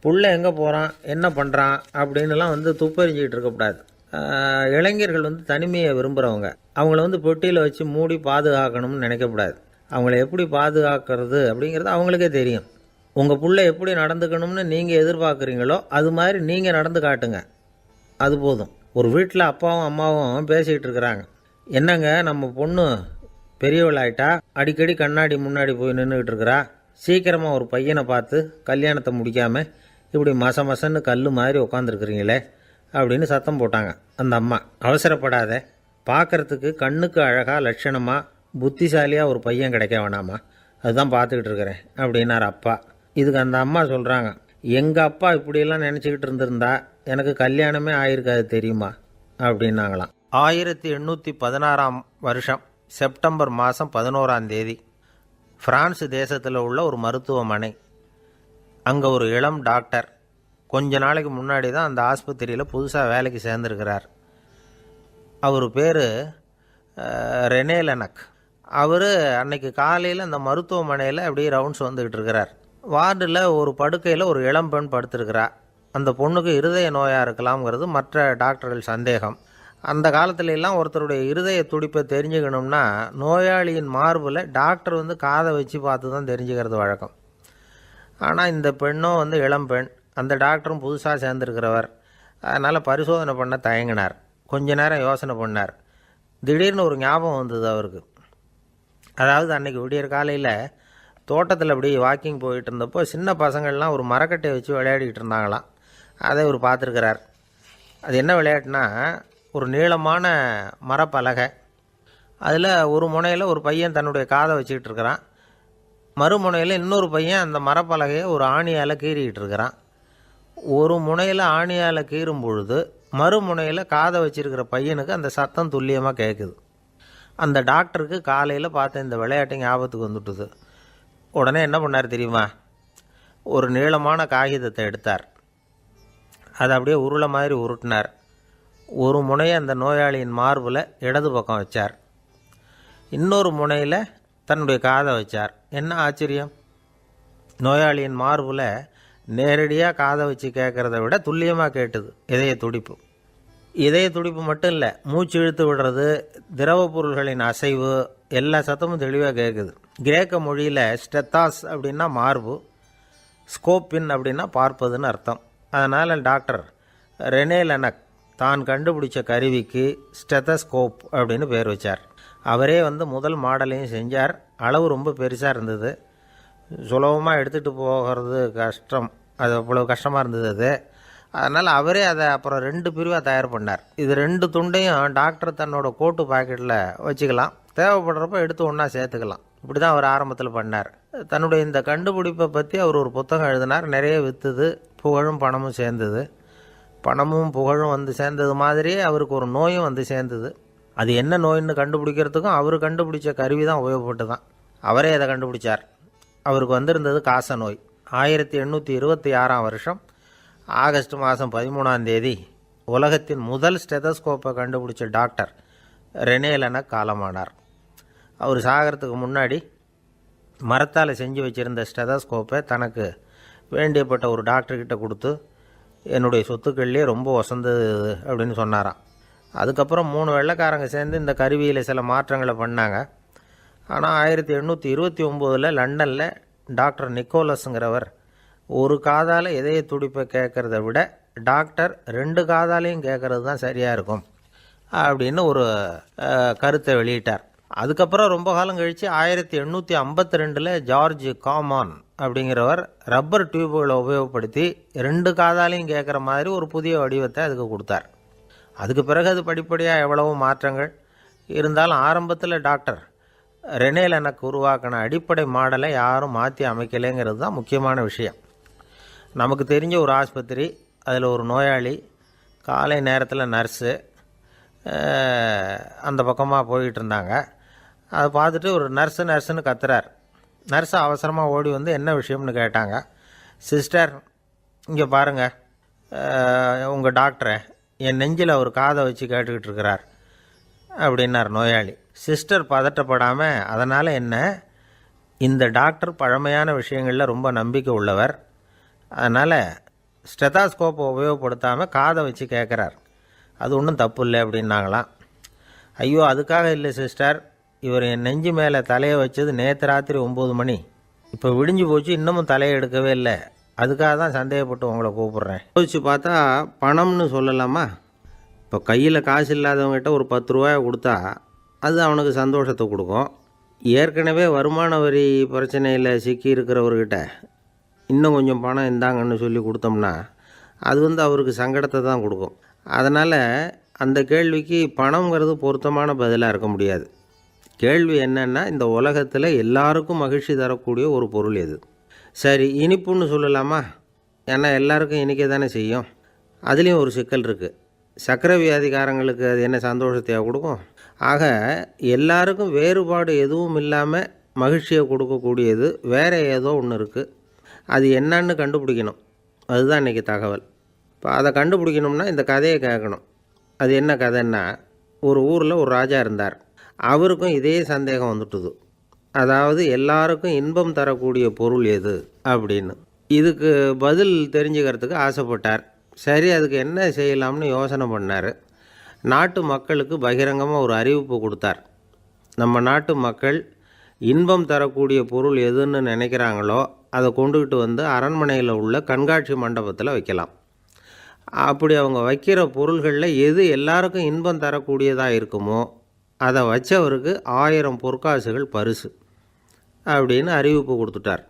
புள்ள எங்கே போகிறான், என்ன பண்ணுறான் அப்படின்லாம் வந்து துப்பறிஞ்சிக்கிட்டு இருக்கக்கூடாது. இளைஞர்கள் வந்து தனிமையை விரும்புகிறவங்க. அவங்கள வந்து பெட்டியில் வச்சு மூடி பாதுகாக்கணும்னு நினைக்கக்கூடாது. அவங்கள எப்படி பாதுகாக்கிறது அப்படிங்கிறது அவங்களுக்கே தெரியும். உங்கள் புள்ள எப்படி நடந்துக்கணும்னு நீங்கள் எதிர்பார்க்குறீங்களோ அது மாதிரி நீங்கள் நடந்து காட்டுங்க, அது போதும். ஒரு வீட்டில் அப்பாவும் அம்மாவும் பேசிகிட்டு இருக்கிறாங்க. என்னங்க, நம்ம பொண்ணு பெரியவளாயிட்டா, அடிக்கடி கண்ணாடி முன்னாடி போய் நின்றுக்கிட்டு இருக்கிறா, சீக்கிரமாக ஒரு பையனை பார்த்து கல்யாணத்தை முடிக்காமல் இப்படி மசன்னு கல் மாதிரி உட்காந்துருக்குறீங்களே அப்படின்னு சத்தம் போட்டாங்க அந்த அம்மா. அவசரப்படாத, பார்க்குறதுக்கு கண்ணுக்கு அழகாக லட்சணமாக புத்திசாலியாக ஒரு பையன் கிடைக்க வேணாமா, அதுதான் பார்த்துக்கிட்டு இருக்கிறேன் அப்படின்னார் அப்பா. இதுக்கு அந்த அம்மா சொல்கிறாங்க, எங்கள் அப்பா இப்படியெல்லாம் நினச்சிக்கிட்டு இருந்திருந்தா எனக்கு கல்யாணமே ஆயிருக்காது தெரியுமா அப்படின்னாங்களாம். 1816 வருஷம் செப்டம்பர் மாதம் 11ஆம் தேதி பிரான்ஸ் தேசத்தில் உள்ள ஒரு மருத்துவமனை. அங்கே ஒரு இளம் டாக்டர் கொஞ்ச நாளைக்கு முன்னாடி தான் அந்த ஆஸ்பத்திரியில் புதுசாக வேலைக்கு சேர்ந்துருக்கிறார். அவர் பேர் ரெனே லெனக். அவர் அன்னைக்கு காலையில் அந்த மருத்துவமனையில் அப்படியே ரவுண்ட்ஸ் வந்துக்கிட்டு இருக்கிறார். வார்டில் ஒரு படுக்கையில் ஒரு இளம் பெண் படுத்திருக்கிறார். அந்த பொண்ணுக்கு இருதய நோயாக இருக்கலாம்ங்கிறது மற்ற டாக்டர்கள் சந்தேகம். அந்த காலத்துல எல்லாம் ஒருத்தருடைய இருதய துடிப்பை தெரிஞ்சுக்கணும்னா நோயாளியின் மார்பில் டாக்டர் வந்து காதை வச்சு பார்த்து தான் தெரிஞ்சுக்கிறது வழக்கம். ஆனால் இந்த பெண்ணும் வந்து இளம் பெண், அந்த டாக்டரும் புதுசாக சேர்ந்துருக்கிறவர். அதனால் பரிசோதனை பண்ண தயங்கினார். கொஞ்ச நேரம் யோசனை பண்ணார். திடீர்னு ஒரு ஞாபகம் வந்தது அவருக்கு. அதாவது அன்றைக்கி விடியற் காலையில் தோட்டத்தில் அப்படி வாக்கிங் போயிட்டு இருந்தப்போ சின்ன பசங்கள்லாம் ஒரு மரக்கட்டையை வச்சு விளையாடிக்கிட்டு இருந்தாங்களாம். அதை இவர் பார்த்துருக்கிறார். அது என்ன விளையாட்டுனா, ஒரு நீளமான மரப்பலகை, அதில் ஒரு முனையில் ஒரு பையன் தன்னுடைய காதை வச்சுக்கிட்டு இருக்கிறான், மறுமுனையில் இன்னொரு பையன் அந்த மரப்பலகையை ஒரு ஆணியால் கீறிக்கிட்டு இருக்கிறான். ஒரு முனையில் ஆணியால் கீறும் பொழுது மறுமுனையில் காதை வச்சிருக்கிற பையனுக்கு அந்த சத்தம் துல்லியமாக கேட்குது. அந்த டாக்டருக்கு காலையில் பார்த்த இந்த விளையாட்டு ஞாபகத்துக்கு வந்துட்டுது. உடனே என்ன பண்ணார் தெரியுமா? ஒரு நீளமான காகிதத்தை எடுத்தார். அதை அப்படியே உருளை மாதிரி உருட்டினார். ஒரு முனையை அந்த நோயாளியின் மார்பில் இடது பக்கம் வச்சார், இன்னொரு முனையில் தன்னுடைய காதை வச்சார். என்ன ஆச்சரியம்! நோயாளியின் மார்பில் நேரடியாக காதை வச்சு கேட்குறத விட துல்லியமாக கேட்டுது இதய துடிப்பு. இதய துடிப்பு மட்டும் இல்லை, மூச்சு இழுத்து விடுறது, திரவ பொருள்களின் அசைவு, எல்லா சத்தமும் தெளிவாக கேட்குது. கிரேக்க மொழியில் ஸ்டெத்தாஸ் அப்படின்னா மார்பு, ஸ்கோப்பின் அப்படின்னா பார்ப்பதுன்னு அர்த்தம். அதனால் டாக்டர் ரெனே லெனக் தான் கண்டுபிடிச்ச கருவிக்கு ஸ்டெத்தஸ்கோப் அப்படின்னு பேர் வச்சார். அவரே முதல் மாடலையும் செஞ்சார். அளவு ரொம்ப பெருசாக இருந்தது, சுலபமாக எடுத்துகிட்டு போகிறது கஷ்டம், அது அவ்வளோ கஷ்டமாக இருந்தது அது. அதனால் அவரே அதை அப்புறம் 2 பிரிவாக தயார் பண்ணார். இது 2 துண்டையும் டாக்டர் தன்னோட கோட்டு பாக்கெட்டில் வச்சுக்கலாம், தேவைப்படுறப்ப எடுத்து ஒன்றா சேர்த்துக்கலாம். இப்படி தான் அவர் ஆரம்பத்தில் பண்ணார். தன்னுடைய இந்த கண்டுபிடிப்பை பற்றி அவர் ஒரு புத்தகம் எழுதினார். நிறைய விற்றுது, புகழும் பணமும் சேர்ந்தது. பணமும் புகழும் சேர்ந்தது மாதிரியே அவருக்கு ஒரு நோயும் சேர்ந்தது. அது என்ன நோயின்னு கண்டுபிடிக்கிறதுக்கும் அவர் கண்டுபிடிச்ச கருவி தான் உபயோகப்பட்டு தான். அவரே அதை கண்டுபிடிச்சார். அவருக்கு வந்திருந்தது காச நோய். 1826ஆம் வருஷம் ஆகஸ்ட் மாதம் 13ஆம் தேதி உலகத்தின் முதல் ஸ்டெதஸ்கோப்பை கண்டுபிடிச்ச டாக்டர் ரெனே லெனக் காலமானார். அவர் சாகிறதுக்கு முன்னாடி மரத்தால் செஞ்சு வச்சுருந்த ஸ்டெதஸ்கோப்பை தனக்கு வேண்டியப்பட்ட ஒரு டாக்டர்கிட்ட கொடுத்து, என்னுடைய சொத்துக்கள்லேயே ரொம்ப வசந்தது அப்படின்னு சொன்னாராம். அதுக்கப்புறம் 3 வெள்ளைக்காரங்க சேர்ந்து இந்த கருவியில் சில மாற்றங்களை பண்ணாங்க. ஆனால் 1829 லண்டனில் டாக்டர் நிக்கோலஸுங்கிறவர் ஒரு காதால் இதய துடிப்பை கேட்குறத விட டாக்டர் 2 காதாலையும் கேட்குறது தான் சரியாக இருக்கும் அப்படின்னு ஒரு கருத்தை வெளியிட்டார். அதுக்கப்புறம் ரொம்ப காலம் கழித்து 1852 ஜார்ஜ் காமான் அப்படிங்கிறவர் ரப்பர் டியூபுகளை உபயோகப்படுத்தி 2 காதாலையும் கேட்குற மாதிரி ஒரு புதிய வடிவத்தை அதுக்கு கொடுத்தார். அதுக்கு பிறகு அது படிப்படியாக எவ்வளவோ மாற்றங்கள் இருந்தாலும் ஆரம்பத்தில் டாக்டர் ரெனே லெனக் உருவாக்கின அடிப்படை மாடலை யாரும் மாற்றி அமைக்கலைங்கிறது தான் முக்கியமான விஷயம். நமக்கு தெரிஞ்ச ஒரு ஆஸ்பத்திரி, அதில் ஒரு நோயாளி, காலை நேரத்தில் நர்ஸு அந்த பக்கமாக போயிட்டு இருந்தாங்க. அதை பார்த்துட்டு ஒரு நர்ஸுன்னு கத்துறார். நர்ஸு அவசரமாக ஓடி என்ன விஷயம்னு கேட்டாங்க. சிஸ்டர், இங்கே பாருங்கள், உங்கள் டாக்டரை என் நெஞ்சில் ஒரு காதை வச்சு கேட்டுக்கிட்டு இருக்கிறார் அப்படின்னார் நோயாளி. சிஸ்டர் பதட்டப்படாமல், அதனால் என்ன, இந்த டாக்டர் பழமையான விஷயங்களில் ரொம்ப நம்பிக்கை உள்ளவர், அதனால் ஸ்டெதாஸ்கோப்பை உபயோகப்படுத்தாமல் காதை வச்சு கேட்குறார், அது ஒன்றும் தப்பு இல்லை அப்படின்னாங்களாம். ஐயோ, அதுக்காக இல்லை சிஸ்டர், இவர் என் நெஞ்சு மேலே தலையை வச்சது நேற்று ராத்திரி 9 மணி, இப்போ விடிஞ்சு போச்சு, இன்னமும் தலையை எடுக்கவே இல்லை, அதுக்காக தான் சந்தேகப்பட்டு உங்களை கூப்பிட்றேன். யோசிச்சு பார்த்தா பணம்னு சொல்லலாமா? இப்போ கையில் காசு இல்லாதவங்ககிட்ட ஒரு 10 ரூபாயை கொடுத்தா அது அவனுக்கு சந்தோஷத்தை கொடுக்கும். ஏற்கனவே வருமான வரி பிரச்சனையில் சிக்கி இருக்கிறவர்கிட்ட இன்னும் கொஞ்சம் பணம் இந்தாங்கன்னு சொல்லி கொடுத்தோம்னா அது அவருக்கு சங்கடத்தை தான் கொடுக்கும். அதனால் அந்த கேள்விக்கு பணங்கிறது பொருத்தமான பதிலாக இருக்க முடியாது. கேள்வி என்னென்னா, இந்த உலகத்தில் எல்லாருக்கும் மகிழ்ச்சி தரக்கூடிய ஒரு பொருள் எது? சரி, இனிப்புன்னு சொல்லலாமா? ஏன்னா எல்லாருக்கும் இனிக்க தானே செய்யும். அதுலேயும் ஒரு சிக்கல் இருக்குது. சர்க்கரை வியாதிக்காரங்களுக்கு அது என்ன சந்தோஷத்தையா கொடுக்கும்? ஆக எல்லாருக்கும் வேறுபாடு எதுவும் இல்லாமல் மகிழ்ச்சியை கொடுக்கக்கூடியது வேறு ஏதோ ஒன்று இருக்குது. அது என்னன்னு கண்டுபிடிக்கணும். அதுதான் இன்றைக்கி தகவல். இப்போ அதை கண்டுபிடிக்கணும்னா இந்த கதையை கேட்கணும். அது என்ன கதைன்னா, ஒரு ஊரில் ஒரு ராஜா இருந்தார். அவருக்கும் இதே சந்தேகம் வந்துட்டுது. அதாவது எல்லாருக்கும் இன்பம் தரக்கூடிய பொருள் எது அப்படின்னு. இதுக்கு பதில் தெரிஞ்சுக்கிறதுக்கு ஆசைப்பட்டார். சரி, அதுக்கு என்ன செய்யலாம்னு யோசனை பண்ணார். நாட்டு மக்களுக்கு பகிரங்கமாக ஒரு அறிவிப்பு கொடுத்தார். நம்ம நாட்டு மக்கள் இன்பம் தரக்கூடிய பொருள் எதுன்னு நினைக்கிறாங்களோ அதை கொண்டுக்கிட்டு அரண்மனையில் உள்ள கண்காட்சி மண்டபத்தில் வைக்கலாம். அப்படி அவங்க வைக்கிற பொருள்களில் எது எல்லாருக்கும் இன்பம் தரக்கூடியதாக இருக்குமோ அதை வச்சவருக்கு 1000 பொற்காசுகள் பரிசு அப்படின்னு அறிவிப்பு கொடுத்துட்டார்.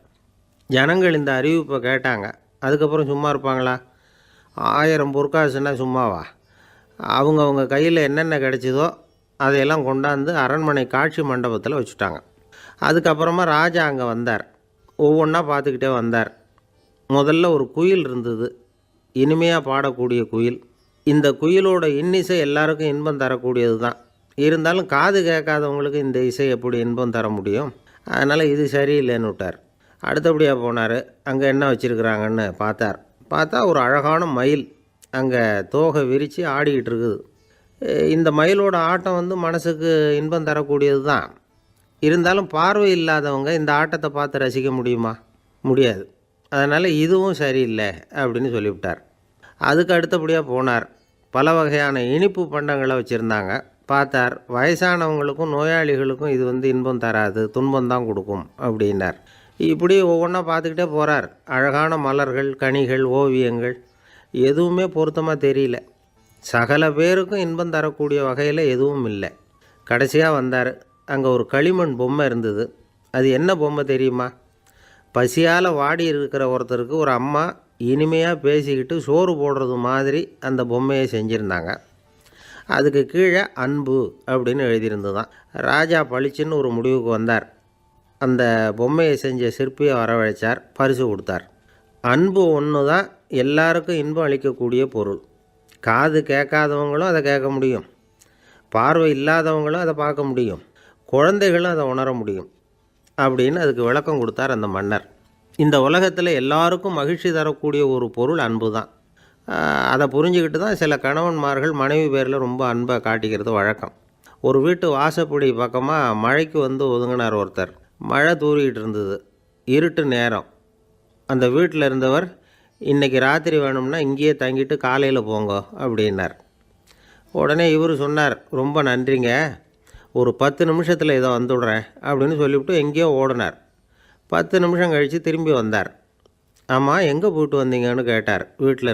ஜனங்கள் இந்த அறிவிப்பை கேட்டாங்க. அதுக்கப்புறம் சும்மா இருப்பாங்களா? 1000 பொற்காசுன்னா சும்மாவா? அவங்க கையில் என்னென்ன கிடைச்சிதோ அதையெல்லாம் கொண்டாந்து அரண்மனை காட்சி மண்டபத்தில் வச்சுட்டாங்க. அதுக்கப்புறமா ராஜா அங்கே வந்தார். ஒவ்வொன்றா பார்த்துக்கிட்டே வந்தார். முதல்ல ஒரு குயில் இருந்தது, இனிமையாக பாடக்கூடிய குயில். இந்த குயிலோட இன்னிசை எல்லாருக்கும் இன்பம் தரக்கூடியது தான். இருந்தாலும் காது கேட்காதவங்களுக்கு இந்த இசை எப்படி இன்பம் தர முடியும்? அதனால் இது சரியில்லைன்னு விட்டார். அடுத்தபடியாக போனார். அங்கே என்ன வச்சுருக்குறாங்கன்னு பார்த்தா ஒரு அழகான மயில் அங்கே தோகை விரித்து ஆடிக்கிட்டு இருக்குது. இந்த மயிலோட ஆட்டம் மனசுக்கு இன்பம் தரக்கூடியது தான். இருந்தாலும் பார்வை இல்லாதவங்க இந்த ஆட்டத்தை பார்த்து ரசிக்க முடியுமா? முடியாது. அதனால் இதுவும் சரியில்லை அப்படின்னு சொல்லிவிட்டார். அதுக்கு அடுத்தபடியாக போனார். பல வகையான இனிப்பு பண்டங்களை வச்சுருந்தாங்க. பார்த்தார், வயசானவங்களுக்கும் நோயாளிகளுக்கும் இது இன்பம் தராது, துன்பம் தான் கொடுக்கும் அப்படின்னார். இப்படி ஒவ்வொன்றா பார்த்துக்கிட்டே போகிறார். அழகான மலர்கள், கனிகள், ஓவியங்கள் எதுவுமே பொருத்தமாக தெரியல. சகல பேருக்கும் இன்பம் தரக்கூடிய வகையில் எதுவும் இல்லை. கடைசியாக வந்தார். அங்கே ஒரு களிமண் பொம்மை இருந்தது. அது என்ன பொம்மை தெரியுமா? பசியால் வாடி இருக்கிற ஒருத்தருக்கு ஒரு அம்மா இனிமையாக பேசிக்கிட்டு சோறு போடுறது மாதிரி அந்த பொம்மையை செஞ்சுருந்தாங்க. அதுக்கு கீழே அன்பு அப்படின்னு எழுதியிருந்து தான். ராஜா பளிச்சுன்னு ஒரு முடிவுக்கு வந்தார். அந்த பொம்மையை செஞ்ச சிற்பியை வரவழைச்சார், பரிசு கொடுத்தார். அன்பு ஒன்று தான் எல்லாருக்கும் இன்பம் அளிக்கக்கூடிய பொருள். காது கேட்காதவங்களும் அதை கேட்க முடியும், பார்வை இல்லாதவங்களும் அதை பார்க்க முடியும், குழந்தைகளும் அதை உணர முடியும் அப்படின்னு அதுக்கு விளக்கம் கொடுத்தார் அந்த மன்னர். இந்த உலகத்தில் எல்லாருக்கும் மகிழ்ச்சி தரக்கூடிய ஒரு பொருள் அன்பு தான். அதை புரிஞ்சுக்கிட்டு தான் சில கணவன்மார்கள் மனைவி பேரில் ரொம்ப அன்பை காட்டிக்கிறது வழக்கம். ஒரு வீட்டு வாசப்படி பக்கமாக மழைக்கு வந்து ஒதுங்கினார் ஒருத்தர். மழை தூறிக்கிட்டு இருந்தது, இருட்டு நேரம். அந்த வீட்டில் இருந்தவர், இன்றைக்கி ராத்திரி வேணும்னா இங்கேயே தங்கிட்டு காலையில் போங்க அப்படின்னார். உடனே இவர் சொன்னார், ரொம்ப நன்றிங்க, ஒரு 10 நிமிஷத்தில் இதை வந்துவிடுறேன் அப்படின்னு சொல்லிவிட்டு எங்கேயோ ஓடினார். 10 நிமிஷம் கழித்து திரும்பி வந்தார். ஆமாம், எங்கே போயிட்டு வந்தீங்கன்னு கேட்டார் வீட்டில்